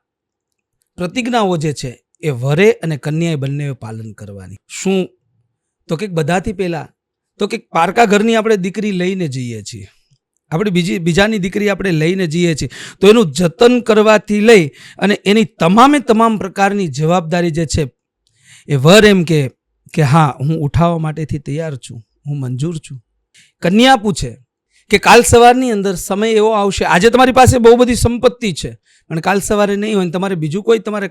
પ્રતિજ્ઞાઓ જે છે એ વરે અને કન્યાએ બંને પાલન કરવાની. શું તો કે બધાથી પહેલા તો કે પારકા ઘરની આપણે દીકરી લઈને જઈએ છીએ આપણી બીજાની દીકરી આપણે લઈને જઈએ છીએ તો એનું જતન કરવાથી લઈ અને એની તમામે તમામ પ્રકારની જવાબદારી જે છે એ વર એમ કે હા હું ઉઠાવવા માટેથી તૈયાર છું, હું મંજૂર છું. કન્યા પૂછે કે કાલ સવારની અંદર સમય એવો આવશે, આજે તમારી પાસે બહુ બધી સંપત્તિ છે પણ કાલ સવારે નહીં હોય, તમારે બીજું કોઈ તમારે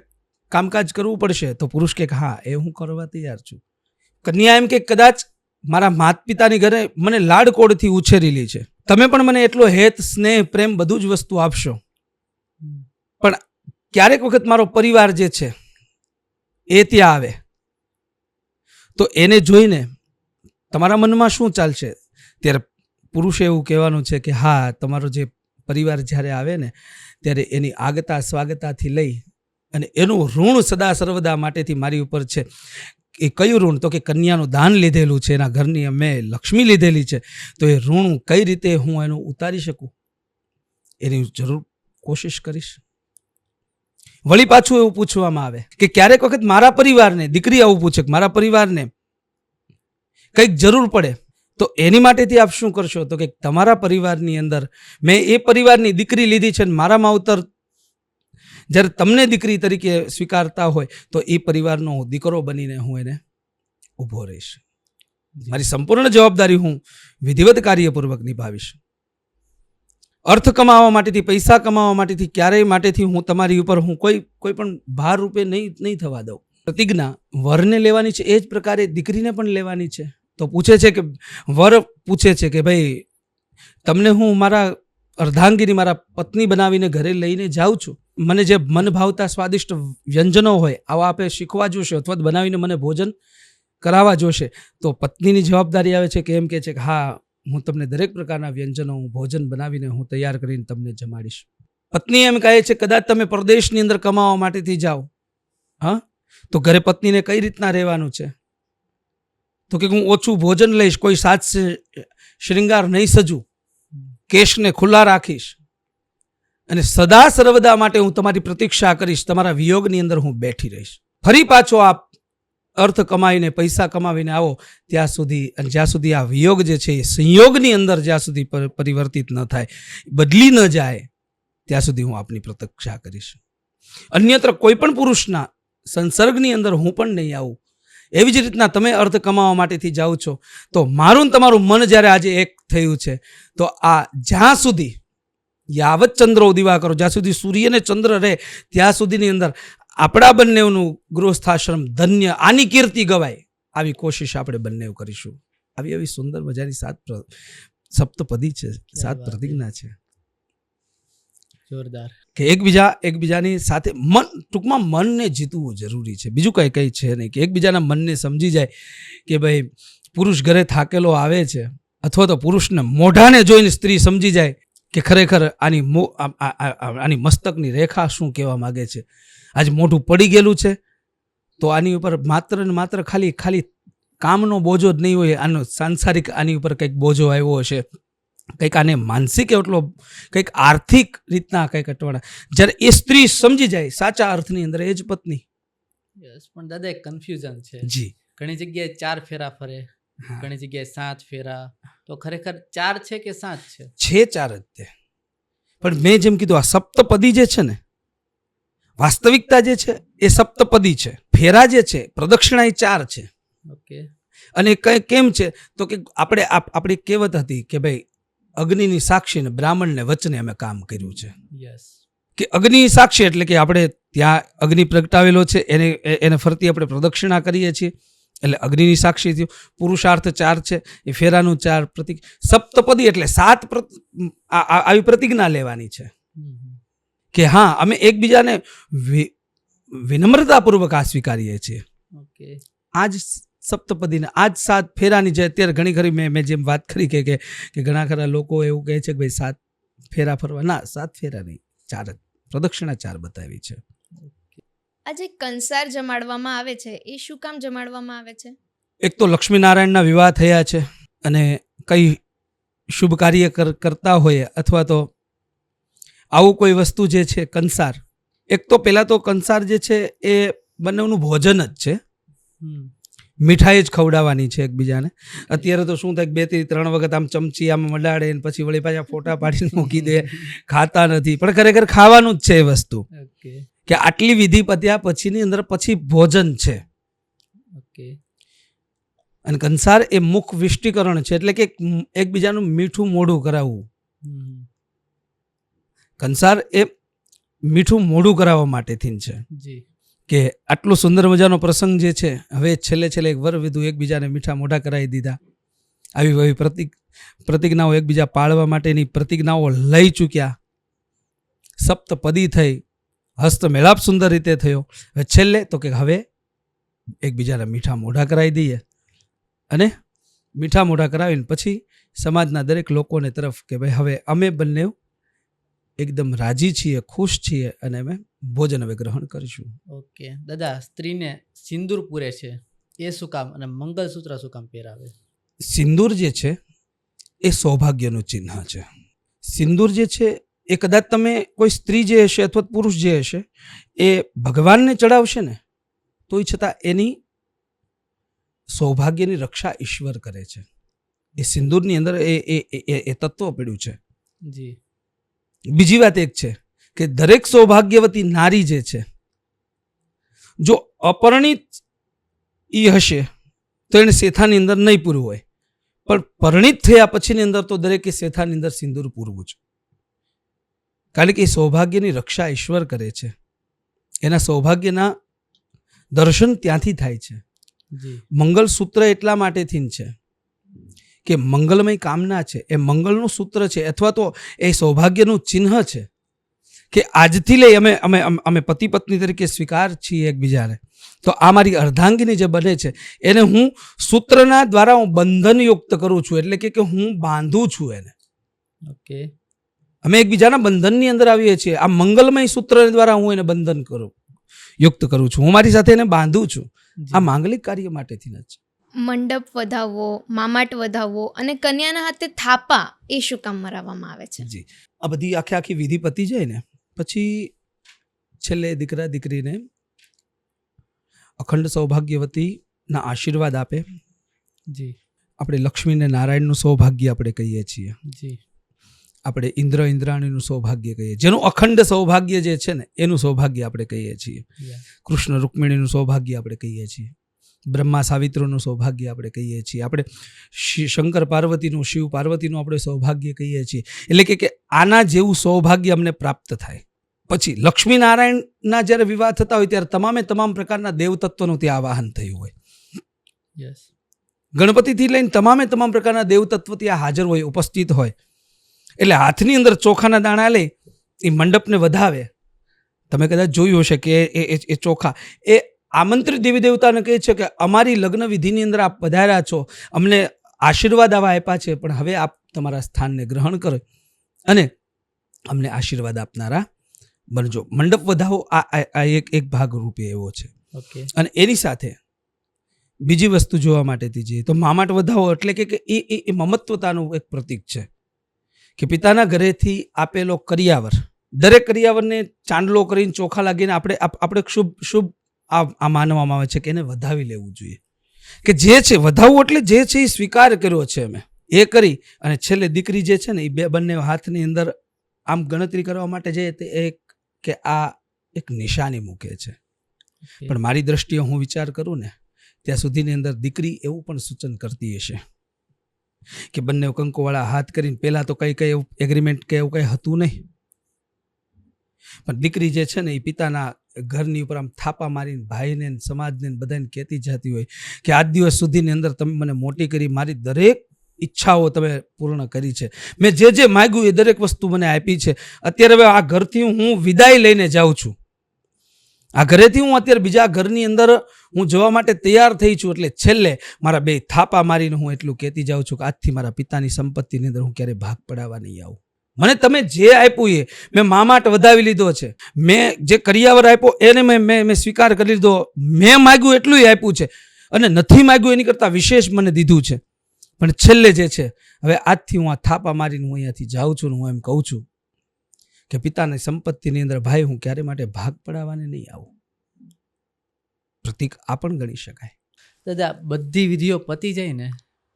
કામકાજ કરવું પડશે, તો પુરુષ કે હા એ હું કરવા તૈયાર છું. કન્યા એમ કે કદાચ મારા માતા પિતાની ઘરે મને લાડકોડથી ઉછેરેલી છે, તમે પણ મને એટલો હેત સ્નેહ પ્રેમ બધું જ વસ્તુ આપશો, પણ ક્યારેક વખત મારો પરિવાર જે છે એ ત્યાં આવે તો એને જોઈને તમારા મનમાં શું ચાલશે? ત્યારે પુરુષે એવું કહેવાનું છે કે હા તમારો જે પરિવાર જ્યારે આવે ને ત્યારે એની આગતા સ્વાગતાથી લઈ અને એનું ઋણ સદા સર્વદા માટેથી મારી ઉપર છે. એ કયું ઋણ? તો કે કન્યાનું દાન લીધેલું છે, એના ઘરની અમે લક્ષ્મી લીધેલી છે, તો એ ઋણ કઈ રીતે હું એનું ઉતારી શકું એની જરૂર કોશિશ કરીશ. વળી પાછું એવું પૂછવામાં આવે કે ક્યારેક વખત મારા પરિવારને, દીકરી આવું પૂછે કે મારા પરિવારને કંઈક જરૂર પડે તો એની માટેથી આપ શું કરશો? તો કે તમારા પરિવારની અંદર મેં એ પરિવારની દીકરી લીધી છે, મારા માવતર જ્યારે તમને દીકરી તરીકે સ્વીકારતા હોય તો એ પરિવારનો દીકરો બનીને હું એને ઊભો રહીશ. મારી સંપૂર્ણ જવાબદારી હું વિધિવત કાર્યપૂર્વક નિભાવીશ. અર્થ કમાવા માટેથી, પૈસા કમાવા માટેથી, ક્યારેય માટેથી હું તમારી ઉપર હું કોઈ પણ ભાર રૂપે નહીં થવા દઉં. પ્રતિજ્ઞા વરને લેવાની છે, એ જ પ્રકારે દીકરીને પણ લેવાની છે. તો પૂછે છે કે વર પૂછે છે કે ભાઈ તમને હું મારા અર્ધાંગીની, મારા પત્ની બનાવીને ઘરે લઈને જાઉં છું, મને જે મન ભાવતા સ્વાદિષ્ટ વ્યંજનો હોય આવા આપે શીખવા જોશે અથવા તો બનાવીને મને ભોજન કરાવવા જોશે. તો પત્નીની જવાબદારી આવે છે કે એમ કે છે કે હા હું તમને દરેક પ્રકારના વ્યંજનો, ભોજન બનાવીને હું તૈયાર કરીને તમને જમાડીશ. પત્ની એમ કહે છે કદાચ તમે પરદેશની અંદર કમાવા માટેથી જાઓ, હા, તો ઘરે પત્નીને કઈ રીતના રહેવાનું છે? તો કે હું ઓછું ભોજન લઈશ, કોઈ સાજ શ્રૃંગાર નહીં સજું, કેશને ખુલ્લા રાખીશ અને સદા સર્વદા માટે હું તમારી પ્રતીક્ષા કરીશ, તમારા વિયોગની અંદર હું બેઠી રહીશ. ફરી પાછો આપ અર્થ કમાઈને, પૈસા કમાવીને આવો ત્યાં સુધી, અને જ્યાં સુધી આ વિયોગ જે છે એ સંયોગની અંદર જ્યાં સુધી પરિવર્તિત ન થાય, બદલી ન જાય ત્યાં સુધી હું આપની પ્રતીક્ષા કરીશ. અન્યત્ર કોઈ પણ પુરુષના સંસર્ગની અંદર હું પણ નહીં આવું. એવી જ રીતના તમે અર્થ કમાવા માટેથી જાઓ છો તો મારું ને તમારું મન જ્યારે આજે એક થયું છે તો આ જ્યાં સુધી યાવત ચંદ્રો દિવા કરો, જ્યાં સુધી સૂર્ય ને ચંદ્ર રહે ત્યાં સુધીની અંદર આપણા બંનેનું ગૃહસ્થાશ્રમ ધન્ય, આની કીર્તિ ગવાય, આવી કોશિશ આપણે બંને કરીશું. આવી સુંદર મજાની સપ્તપદી છે, 7 પ્રતિજ્ઞા છે. જોરદાર. કે એકબીજાની સાથે ટૂંકમાં મનને જીતવું જરૂરી છે, બીજું કંઈ છે નહીં. કે એકબીજાના મનને સમજી જાય કે ભાઈ પુરુષ ઘરે થાકેલો આવે છે, અથવા તો પુરુષને મોઢાને જોઈને સ્ત્રી સમજી જાય કે ખરેખર આની મસ્તકની રેખા શું કહેવા માગે છે. આજે મોઢું પડી ગયેલું છે તો આની ઉપર માત્ર ને માત્ર ખાલી કામનો બોજો જ નહીં હોય, આનો સાંસારિક આની ઉપર કંઈક બોજો આવ્યો હશે, કંઈક આને માનસિક એટલો, કંઈક આર્થિક રીતના કંઈક અટવાડા. જ્યારે એ સ્ત્રી સમજી જાય સાચા અર્થની અંદર, એ જ પત્ની. પણ દાદા એક કન્ફ્યુઝન છે. જી. ઘણી જગ્યાએ 4 ફેરા ફરે, ઘણી જગ્યાએ 7 ફેરા, તો ખરેખર 4 છે કે 7 છે? છે 4 જ તે. પણ મેં જેમ કીધું આ સપ્તપદી જે છે ને, વાસ્તવિકતા જે છે એ સપ્તપદી છે. ફેરા જે છે, પ્રદક્ષિણા એ 4 છે. ઓકે. અને કેમ છે તો કે આપણી કહેવત હતી કે ભાઈ અગ્નિની સાક્ષી ને બ્રાહ્મણ ને વચને અમે કામ કર્યું છે. યસ. કે અગ્નિ સાક્ષી એટલે કે આપણે ત્યાં અગ્નિ પ્રગટાવેલો છે, એને ફરતી આપણે પ્રદક્ષિણા કરીએ છીએ એટલે અગ્નિની સાક્ષી થયું. પુરુષાર્થ 4 છે, એ ફેરાનું 4 પ્રતિક. સપ્તપદી એટલે 7 આવી પ્રતિજ્ઞા લેવાની છે કે હા અમે એકબીજાને વિનમ્રતાપૂર્વક આ સ્વીકારીએ છીએ. ઓકે. આજ સપ્તપદીને, આજ 7 ફેરાની જે અત્યારે ઘણી ખરી મેં જેમ વાત કરી કે ઘણા ખરા લોકો એવું કહે છે કે ભાઈ 7 ફેરા ફરવા. ના, 7 ફેરા નહીં, 4 જ પ્રદક્ષિણા 4 બતાવી છે. આજે કંસાર જમાડવામાં આવે છે, એ શું કામ જમાડવામાં આવે છે? એક તો લક્ષ્મીનારાયણના વિવાહ થયા છે અને કઈ શુભ કાર્ય કરતા હોય અથવા તો આવું કોઈ વસ્તુ જે છે કંસાર, એક તો પહેલાં તો કંસાર જે છે એ બંનેનું ભોજન જ છે. મીઠાઈ જ ખવડાવવાની છે એકબીજાને. અત્યારે તો શું થાય, 2 થી 3 વખત આમ ચમચી આમ મડાડે ને પછી વળી પાછા ફોટા પાડીને મૂકી દે, ખાતા નથી. પણ ખરેખર ખાવાનું જ છે એ વસ્તુ, ઓકે કે આટલી વિધિ પત્યા પછીની અંદર પછી ભોજન છે. ઓકે અને કંસાર એ મુખ વિષ્ટીકરણ છે, એટલે કે એકબીજાનું મીઠું મોઢું કરાવવું. હમ, કંસાર એ મીઠું મોઢું કરાવવા માટેથી છે જી કે આટલો સુંદર મજાનો પ્રસંગ જે છે, હવે છેલ્લે એક વર વિધુ એકબીજાને મીઠા મોઢા કરાવી દીધા. આવી પ્રતિજ્ઞાઓ એકબીજા પાળવા માટેની પ્રતિજ્ઞાઓ લઈ ચૂક્યા. સપ્તપદી થઈ, હસ્તમેળાપ સુંદર રીતે થયો. હવે છેલ્લે તો કે હવે એકબીજાને મીઠા મોઢા કરાવી દઈએ, અને મીઠા મોઢા કરાવીને પછી સમાજના દરેક લોકોને તરફ કે ભાઈ હવે અમે બંને એકદમ રાજી છીએ, ખુશ છીએ, અને અમે ભોજન હવે ગ્રહણ કરીશું. ઓકે દાદા, સ્ત્રીને સિંદૂર પૂરે છે એ શું કામ, અને મંગલસૂત્ર શું કામ પહેરાવે? સિંદૂર જે છે એ સૌભાગ્યનું ચિહ્ન છે. સિંદૂર જે છે એ કદાચ તમે કોઈ સ્ત્રી જે હશે અથવા પુરુષ જે હશે એ ભગવાનને ચડાવશે ને તોય છતાં એની સૌભાગ્યની રક્ષા ઈશ્વર કરે છે. એ સિંદૂરની અંદર એ તત્વ પડ્યું છે. જી બીજી વાત એક છે કે દરેક સૌભાગ્યવતી નારી જે છે, જો અપરિણિત ઈ હશે તો એને શેથાની અંદર નહીં પૂરવું હોય, પણ પરિણિત થયા પછીની અંદર તો દરેકે શેથાની અંદર સિંદૂર પૂરવું છે. કારણ કે એ સૌભાગ્યની રક્ષા ઈશ્વર કરે છે. એના સૌભાગ્યના દર્શન ત્યાંથી થાય છે. જી મંગલસૂત્ર એટલા માટેથી છે કે મંગલમય કામના છે, એ મંગલનું સૂત્ર છે, અથવા તો એ સૌભાગ્યનું ચિહ્ન છે કે આજથી લઈ અમે પતિ પત્ની તરીકે સ્વીકાર છીએ એકબીજાને. તો આ મારી અર્ધાંગીની જે બને છે એને હું સૂત્રના દ્વારા હું બંધનયુક્ત કરું છું, એટલે કે હું બાંધું છું એને. ઓકે અમે એકબીજાના બંધનની અંદર આવીએ છીએ. આ મંગલમય સૂત્ર દ્વારા હું એને બંધન યુક્ત કરું છું, હું મારી સાથે એને બાંધું છું. આ માંગલિક કાર્ય માટેથી જ. મંડપ વધાવવો, મામાટ વધાવવો અને કન્યાના હાથે થાપા એ શું કામ મરાવવામાં આવે છે? જી, આ બધી આખી વિધિ પતી જાય ને પછી છેલ્લે દીકરા દીકરીને અખંડ સૌભાગ્યવતીના આશીર્વાદ આપે. જી આપણે લક્ષ્મીને નારાયણનું સૌભાગ્ય આપણે કહીએ છીએ, જી આપણે ઇન્દ્રાણીનું સૌભાગ્ય કહીએ, જેનું અખંડ સૌભાગ્ય જે છે ને એનું સૌભાગ્ય આપણે કહીએ છીએ. કૃષ્ણ રૂકમિણીનું સૌભાગ્ય આપણે કહીએ છીએ, બ્રહ્મા સાવિત્રીનું સૌભાગ્ય આપણે કહીએ છીએ, આપણે શંકર પાર્વતીનું, શિવ પાર્વતીનું આપણે સૌભાગ્ય કહીએ છીએ. એટલે કે આના જેવું સૌભાગ્ય અમને પ્રાપ્ત થાય. પછી લક્ષ્મીનારાયણના જ્યારે વિવાહ થતા હોય ત્યારે તમામ પ્રકારના દેવતત્વનું ત્યાં આવાહન થયું હોય. યસ ગણપતિથી લઈને તમામ પ્રકારના દેવતત્વ ત્યાં હાજર હોય, ઉપસ્થિત હોય. એટલે હાથની અંદર ચોખાના દાણા લઈ એ મંડપને વધાવે. તમે કદાચ જોયું હશે કે એ ચોખા એ આમંત્રિત દેવી દેવતાને કહે છે કે અમારી લગ્ન વિધિની અંદર આપ પધાર્યા છો, અમને આશીર્વાદ આવા આપ્યા છે, પણ હવે આપ તમારા સ્થાનને ગ્રહણ કરો અને અમને આશીર્વાદ આપનારા બનજો. મંડપ વધાવો આ એક ભાગ રૂપે એવો છે. ઓકે અને એની સાથે બીજી વસ્તુ જોવા માટેથી જઈએ તો મામાટ વધાવો એટલે કે એ મમત્વતાનું એક પ્રતીક છે કે પિતાના ઘરેથી આપેલો કરિયાવર, દરેક કરિયાવરને ચાંદલો કરીને ચોખા લાગીને આપણે શુભ આ માનવામાં આવે છે કે એને વધાવી લેવું જોઈએ. કે જે છે વધાવવું એટલે જે છે એ સ્વીકાર કર્યો છે અમે એ કરી, અને છેલ્લે દીકરી જે છે ને એ બંને હાથની અંદર આમ ગણતરી કરવા માટે જે કે આ એક નિશાની મૂકે છે. પણ મારી દ્રષ્ટિએ હું વિચાર કરું ને ત્યાં સુધીની અંદર દીકરી એવું પણ સૂચન કરતી હશે કે બંને કંકોવાળા હાથ કરીને, પહેલાં તો કઈ એગ્રીમેન્ટ કે એવું કંઈ હતું નહીં, પણ દીકરી જે છે ને એ પિતાના ઘરની ઉપર આમ થાપા મારીને ભાઈને સમાજને બધાને કહેતી જતી હોય કે આજ દિવસ સુધીની અંદર તમે મને મોટી કરી, મારી દરેક ઈચ્છાઓ તમે પૂર્ણ કરી છે, મેં જે માગ્યું એ દરેક વસ્તુ મને આપી છે. અત્યારે હવે આ ઘરથી હું વિદાય લઈને જાઉં છું, આ ઘરેથી હું અત્યારે બીજા ઘરની અંદર હું જવા માટે તૈયાર થઈ છું. એટલે છેલ્લે મારા 2 થાપા મારીને હું એટલું કહેતી જાઉં છું કે આજથી મારા પિતાની સંપત્તિની અંદર હું ક્યારેય ભાગ પડાવવા નહીં આવું. મને તમે જે આપ્યું એ મેં મામાટ વધાવી લીધો છે, મેં જે કરિયાવર આપ્યો એને મેં સ્વીકાર કરી લીધો, મેં માગ્યું એટલું આપ્યું છે, અને નથી માગ્યું એની કરતાં વિશેષ મને દીધું છે. પણ છેલ્લે જે છે હવે આજથી હું આ થાપા મારીને હું અહીંયાથી જાઉં છું ને હું એમ કહું છું કે પિતાની સંપત્તિની અંદર ભાઈ હું ક્યારે માટે ભાગ પડાવવાને નહીં આવું. પ્રતીક આ પણ ગણી શકાય. દાદા બધી વિધિઓ પતી જાય ને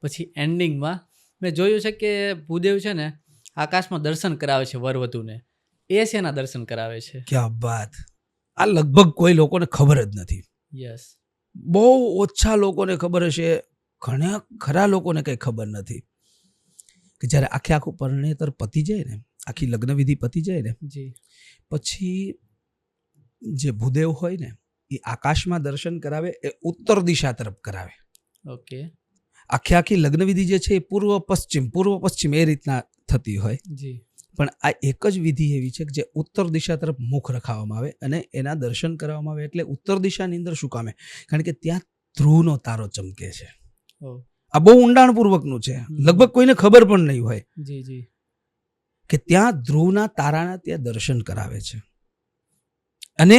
પછી એન્ડિંગમાં મેં જોયું છે કે ભૂદેવ છે ને આકાશમાં દર્શન કરાવે છે વરવધુને. એ શેના દર્શન કરાવે છે? ક્યાં વાત! આ લગભગ કોઈ લોકોને ખબર જ નથી. યસ. બહુ ઓછા લોકોને ખબર હશે, ઘણા ખરા લોકોને કંઈ ખબર નથી કે જ્યારે આખું પરણેતર પતી જાય ને, આખી લગ્ન વિધિ પતી જાય ને, જી. પછી જે ભૂદેવ હોય ને એ આકાશમાં દર્શન કરાવે, એ ઉત્તર દિશા તરફ કરાવે. ઓકે. આખી લગ્ન વિધિ જે છે એ પૂર્વ પશ્ચિમ એ રીતના થતી હોય, જી. પણ આ એક જ વિધિ એવી છે કે જે ઉત્તર દિશા તરફ મુખ રખાવવામાં આવે અને એના દર્શન કરવામાં આવે. એટલે ઉત્તર દિશાની અંદર શું કામે? કારણ કે ત્યાં ધ્રુવનો તારો ચમકે છે. ઓ. આ બહુ ઊંડાણપૂર્વકનું છે, લગભગ કોઈને ખબર પણ નહીં હોય જી જી. કે ત્યાં ધ્રુવના તારાના ત્યાં દર્શન કરાવે છે. અને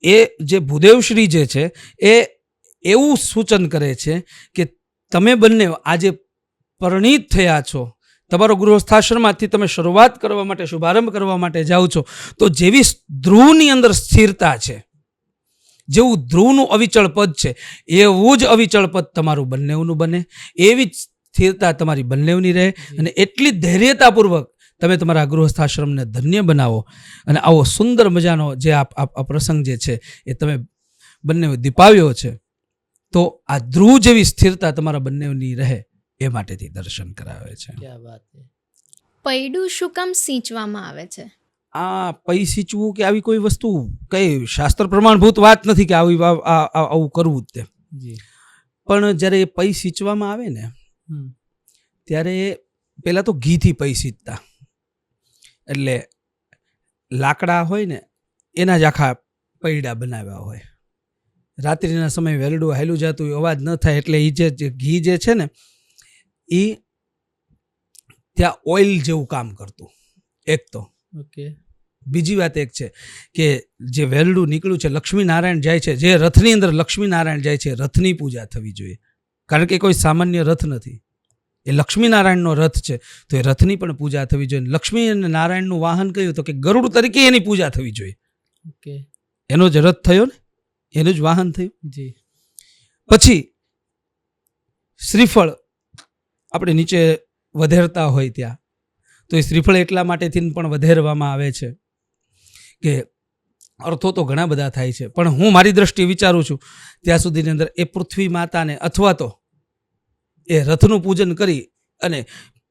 એ જે ભૂદેવશ્રી જે છે એ એવું સૂચન કરે છે કે તમે બંને આજે પરણિત થયા છો, તમારો ગૃહસ્થાશ્રમમાંથી તમે શરૂઆત કરવા માટે, શુભારંભ કરવા માટે જાઓ છો, તો જેવી ધ્રુવની અંદર સ્થિરતા છે, જેવું ધ્રુવનું અવિચળ પદ છે, એવું જ અવિચળ પદ તમારું બંનેવનું બને, એવી જ સ્થિરતા તમારી બંનેવની રહે, અને એટલી ધૈર્યતાપૂર્વક તમે તમારા ગૃહસ્થાશ્રમને ધન્ય બનાવો. અને આવો સુંદર મજાનો જે આ પ્રસંગ જે છે એ તમે બંને દીપાવ્યો છે, તો આ ધ્રુવ જેવી સ્થિરતા તમારા બંનેની રહે એ માટેથી દર્શન કરાવે છે. ક્યાં વાત છે. પૈડું શું કામ સિંચવામાં આવે છે? આ પૈ સિંચવું કે આવી કોઈ વસ્તુ કઈ શાસ્ત્ર પ્રમાણભૂત વાત નથી કે આવું કરવું જ તે. જી. પણ જ્યારે એ પૈ સિંચવામાં આવે ને ત્યારે પહેલાં તો ઘીથી પૈ સિંચતા. એટલે લાકડા હોય ને એના જ આખા પૈડા બનાવ્યા હોય, રાત્રિના સમયે વેલડું હાલ્યું જતું હોય, અવાજ ન થાય એટલે એ જે ઘી જે છે ને એ ત્યાં ઓઇલ જેવું કામ કરતું. એક તો ઓકે. બીજી વાત એક છે કે જે વેલડું નીકળ્યું છે, લક્ષ્મીનારાયણ જાય છે, જે રથની અંદર લક્ષ્મીનારાયણ જાય છે, રથની પૂજા થવી જોઈએ. કારણ કે કોઈ સામાન્ય રથ નથી, એ લક્ષ્મીનારાયણનો રથ છે, તો એ રથની પણ પૂજા થવી જોઈએ. લક્ષ્મી અને નારાયણનું વાહન કયું તો કે ગરુડ તરીકે એની પૂજા થવી જોઈએ. ઓકે. એનો જ રથ થયો ને, એનું જ વાહન થયું. જી. પછી શ્રીફળ આપણે નીચે વધેરતા હોય ત્યાં, તો એ શ્રીફળ એટલા માટેથી પણ વધેરવામાં આવે છે કે અર્થો તો ઘણા બધા થાય છે, પણ હું મારી દ્રષ્ટિએ વિચારું છું ત્યાં સુધીની અંદર એ પૃથ્વી માતાને અથવા તો એ રથનું પૂજન કરી અને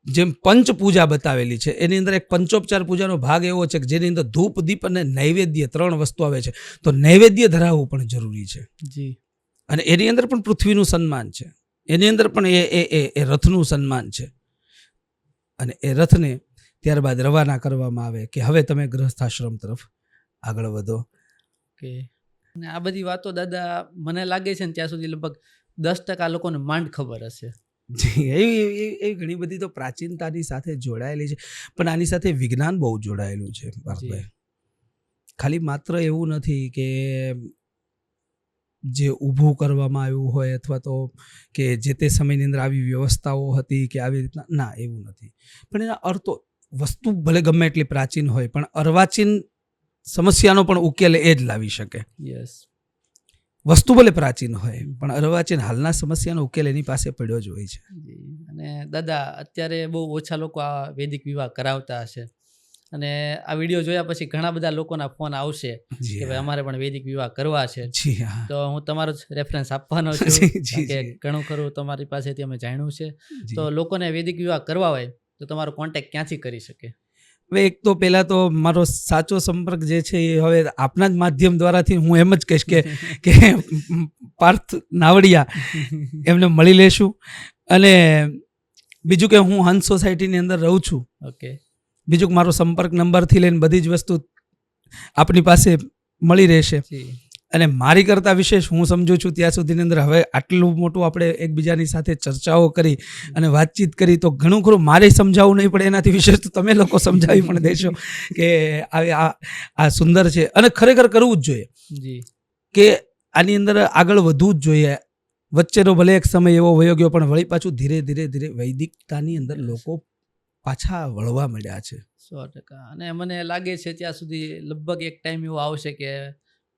જેમ પંચ પૂજા બતાવેલી છે એની અંદર એક પંચોપચાર પૂજાનો ભાગ એવો છે કે જેની અંદર ધૂપ, દીપ અને નૈવેદ્ય 3 વસ્તુ આવે છે. તો નૈવેદ્ય ધરાવવું પણ જરૂરી છે. જી. અને એની અંદર પણ પૃથ્વીનું સન્માન છે, એની અંદર પણ એ રથનું સન્માન છે. અને એ રથને ત્યારબાદ રવાના કરવામાં આવે કે હવે તમે ગૃહસ્થાશ્રમ તરફ આગળ વધો. ઓકે. અને આ બધી વાતો દાદા મને લાગે છે ને ત્યાં સુધી લગભગ 10% લોકોને માંડ ખબર હશે. જી, એવી ઘણી બધી તો પ્રાચીનતાની સાથે જોડાયેલી છે, પણ આની સાથે વિજ્ઞાન બહુ જોડાયેલું છે પાર્થભાઈ. ખાલી માત્ર એવું નથી કે જે ઊભું કરવામાં આવ્યું હોય અથવા તો કે જે તે સમયની અંદર આવી વ્યવસ્થાઓ હતી કે આવી રીતના, ના, એવું નથી. પણ એના અર્થો, વસ્તુ ભલે ગમે એટલી પ્રાચીન હોય પણ અર્વાચીન સમસ્યાનો પણ ઉકેલ એ જ લાવી શકે. યસ. વસ્તુ ભલે પ્રાચીન હોય પણ અર્વાચીન હાલના સમસ્યાનો ઉકેલ એની પાસે પડ્યો જ હોય છે. અને દાદા અત્યારે બહુ ઓછા લોકો આ વૈદિક વિવાહ કરાવતા હશે, અને આ વિડીયો જોયા પછી ઘણા બધા લોકોના ફોન આવશે કે ભાઈ અમારે પણ વૈદિક વિવાહ કરવા છે. જી હા. તો હું તમારો જ રેફરન્સ આપવાનો છું કે ઘણું ખરું તમારી પાસેથી અમે જાણ્યું છે. તો લોકોને વૈદિક વિવાહ કરવા હોય તો તમારો કોન્ટેક્ટ ક્યાંથી કરી શકે? હવે એક તો પહેલાં તો મારો સાચો સંપર્ક જે છે એ હવે આપના જ માધ્યમ દ્વારાથી હું એમ જ કહીશ કે પાર્થ નાવડિયા એમને મળી લેશું. અને બીજું કે હું હંસ સોસાયટીની અંદર રહું છું. ઓકે. બીજું કે મારો સંપર્ક નંબરથી લઈને બધી જ વસ્તુ આપની પાસે મળી રહેશે. અને મારી કરતાં વિશેષ હું સમજું છું ત્યાં સુધીની અંદર હવે આટલું મોટું આપણે એકબીજાની સાથે ચર્ચાઓ કરી અને વાતચીત કરી તો ઘણું ખરું મારે સમજાવવું નહીં પડે, એનાથી વિશેષ તો તમે લોકો સમજાવી પણ દેશો કે આ સુંદર છે અને ખરેખર કરવું જ જોઈએ. જી. કે આની અંદર આગળ વધવું જ જોઈએ. વચ્ચેનો ભલે એક સમય એવો વયો ગયો પણ વળી પાછું ધીરે ધીરે વૈદિકતાની અંદર લોકો પાછા વળવા મળ્યા છે. 100%. અને મને લાગે છે ત્યાં સુધી લગભગ એક ટાઈમ એવો આવશે કે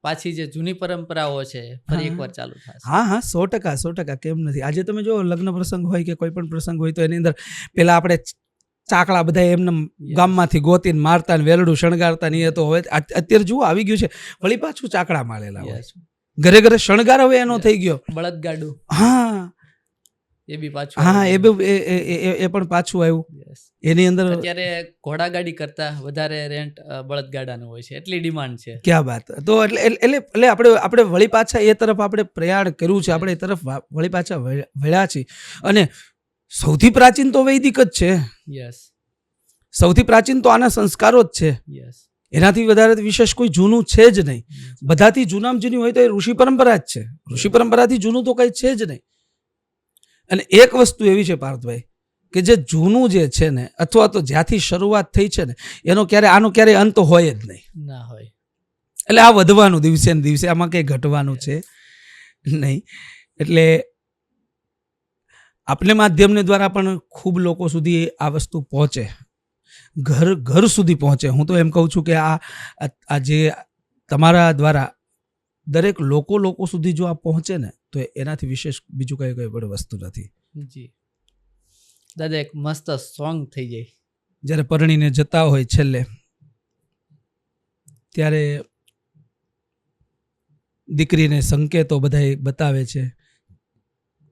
પાછી જે જૂની પરંપરાઓ છે ફરી એકવાર ચાલુ થશે. હા 100% કેમ નથી. આજે તમે જો લગ્ન પ્રસંગ હોય કે કોઈ પણ પ્રસંગ હોય તો એની અંદર પેલા આપણે ચાકડા બધા એમને ગામમાંથી ગોતીને મારતા ને વેલડું શણગારતા નહીં. તો હવે અત્યારે જુઓ આવી ગયું છે વળી પાછું ચાકડા મારેલા હોય, Yes. ઘરે ઘરે શણગાર હવે એનો થઈ ગયો. બળદગાડું હા એ બી પાછું હા એ આવ્યું. એ પણ પાછું આવ્યું. Yes. એની અંદર અત્યારે ઘોડાગાડી કરતા વધારે રેન્ટ બળદગાડાનું હોય છે, એટલી ડિમાન્ડ છે. ક્યાં વાત. તો એટલે આપણે વળી પાછા એ તરફ આપણે પ્રયાણ કર્યું છે, આપણે એ તરફ વળી પાછા વળ્યા છીએ. અને સૌથી પ્રાચીન તો વૈદિક જ છે, યસ સૌથી પ્રાચીન તો આના સંસ્કારો જ છે. યસ એનાથી વધારે વિશેષ કોઈ જૂનું છે જ નહીં. બધાથી જૂનામાં જૂની હોય તો એ ઋષિ પરંપરા જ છે. ઋષિ પરંપરાથી જૂનું તો કંઈ છે જ નહીં. અને એક વસ્તુ એવી છે પાર્થભાઈ કે જે જૂનું જે છે ને, અથવા તો જ્યાંથી શરૂઆત થઈ છે ને, આનો ક્યારે અંત હોય જ નહીં. ના હોય. એટલે આ વધવાનું દિવસે ને દિવસે, આમાં કંઈ ઘટવાનું છે નહીં. એટલે આપણે માધ્યમને દ્વારા પણ ખૂબ લોકો સુધી આ વસ્તુ પહોંચે, ઘર સુધી પહોંચે. હું તો એમ કહું છું કે આ જે તમારા દ્વારા દરેક લોકો સુધી જો આ પહોંચે ને, તો એનાથી વિશેષ બીજું કઈ પણ વસ્તુ નથી. જી દાદા, એક મસ્ત સોંગ થઈ જાય જ્યારે પરણીને જતા હોય છેલ્લે, ત્યારે દીકરીને સંકેતો બધા બતાવે છે.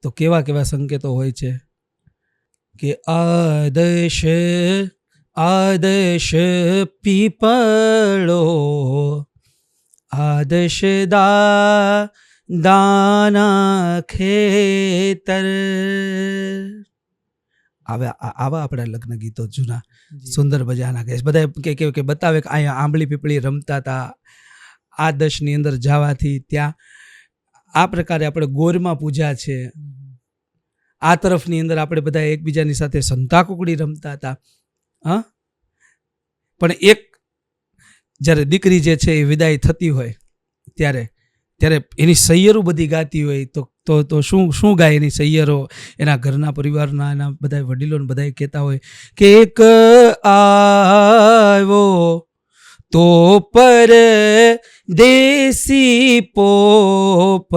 તો કેવા કેવા સંકેતો હોય છે કે આદર્શ પીપળો, આદર્શ દાના ખેતર. આવા આપણા લગ્ન ગીતો જૂના સુંદર મજાના કહે. બધા કે બતાવે કે અહીંયા આંબલી પીપળી રમતા હતા, આ દશની અંદર જવાથી ત્યાં આ પ્રકારે આપણે ગોરમાં પૂજા છે. આ તરફની અંદર આપણે બધા એકબીજાની સાથે સંતાકુકડી રમતા હતા. હા, પણ એક જ્યારે દીકરી જે છે એ વિદાય થતી હોય ત્યારે એની સૈયરો બધી ગાતી હોય તો શું ગાય એની સૈયરો? એના ઘરના પરિવારના એના બધા વડીલોને બધા કહેતા હોય કે એક આવ્યો તો પર દેશી પોપટો,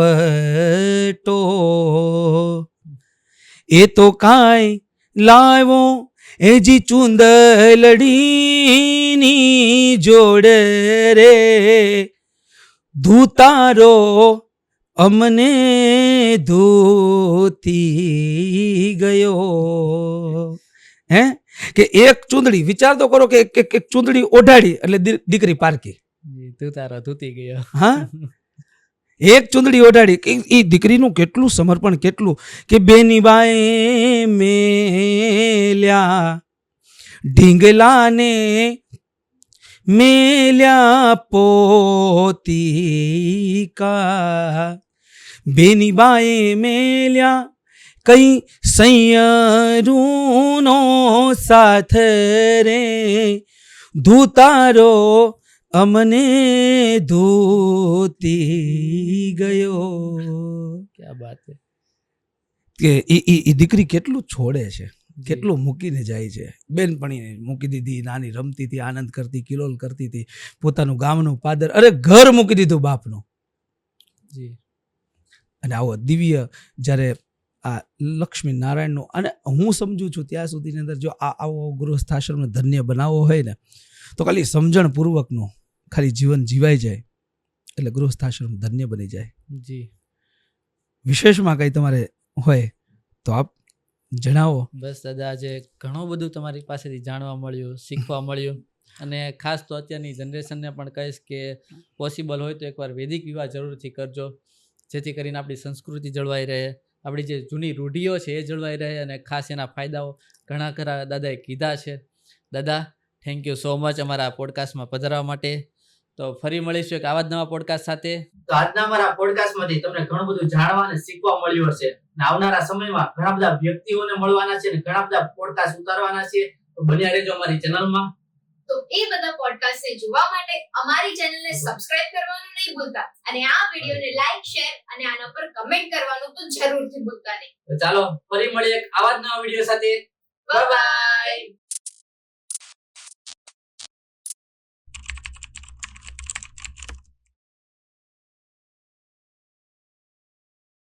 એ તો કાંઈ લાવ્યો એજી ચૂંદલડીની જોડ રે, ધૂતારો અમને ધોતી ગયો. હે કે એક ચૂંદડી, વિચાર તો કરો કે એક ચૂંદડી ઓઢાડી એટલે દીકરી પારકી. તું તારો ધૂતી ગયો. હા, એક ચૂંદડી ઓઢાડી. એ દીકરીનું કેટલું સમર્પણ, કેટલું કે બેની બાએ મેલ્યા ઢીંગલાને, મેલ્યા પોતિકા, બેની બાએ મેલ્યા કઈ સૈયરૂનો સાથ રે, ધૂતારો અમને ધોતી ગયો. ક્યાં બાત છે. કે એ દીકરી કેટલું છોડે છે, કેટલું મૂકીને જાય છે. બેનપણીને મૂકી દીધી, નાની રમતી હતી, આનંદ કરતી, કિલોલ કરતી હતી, પોતાનું ગામનું પાદર, અરે ઘર મૂકી દીધું બાપનું. જી. અને આવો દિવ્ય જ્યારે આ લક્ષ્મી નારાયણનો, અને હું સમજુ છું ત્યાં સુધીની અંદર જો આવો ગૃહસ્થાશ્રમને ધન્ય બનાવવો હોય ને, તો ખાલી સમજણપૂર્વકનું ખાલી જીવન જીવાઈ જાય એટલે ગૃહસ્થાશ્રમ ધન્ય બની જાય. જી. વિશેષમાં કંઈ તમારે હોય તો આપ જણાવો. બસ દાદા, આજે ઘણું બધું તમારી પાસેથી જાણવા મળ્યું, શીખવા મળ્યું. અને ખાસ તો અત્યારની જનરેશનને પણ કહીશ કે પોસિબલ હોય તો એકવાર વૈદિક વિવાહ જરૂરથી કરજો, જેથી કરીને આપણી સંસ્કૃતિ જળવાઈ રહે, આપણી જે જૂની રૂઢિઓ છે એ જળવાઈ રહે. અને ખાસ એના ફાયદાઓ ઘણા ખરા દાદાએ કીધા છે. દાદા, થેન્ક યુ સો મચ અમારા પોડકાસ્ટમાં પધારવા માટે. તો ફરી મળીશું એક આવા જ નવા પોડકાસ્ટ સાથે. તો આજના અમારા પોડકાસ્ટમાંથી તમને ઘણું બધું જાણવા અને શીખવા મળ્યું હશે. આવનારા સમયમાં ઘણા બધા વ્યક્તિઓને મળવાના છે અને ઘણા બધા પોડકાસ્ટ ઉતારવાના છે. તો બન્યા રહેજો અમારી ચેનલમાં. તો એ બધા પોડકાસ્ટને જોવા માટે અમારી ચેનલને સબસ્ક્રાઇબ કરવાનું નહીં ભૂલતા, અને આ વિડીયોને લાઈક, શેર અને આના પર કમેન્ટ કરવાનું તો જરૂરથી ભૂલતા નહીં. તો ચાલો ફરી મળીએ એક આવા જ નવા વિડીયો સાથે. Bye bye.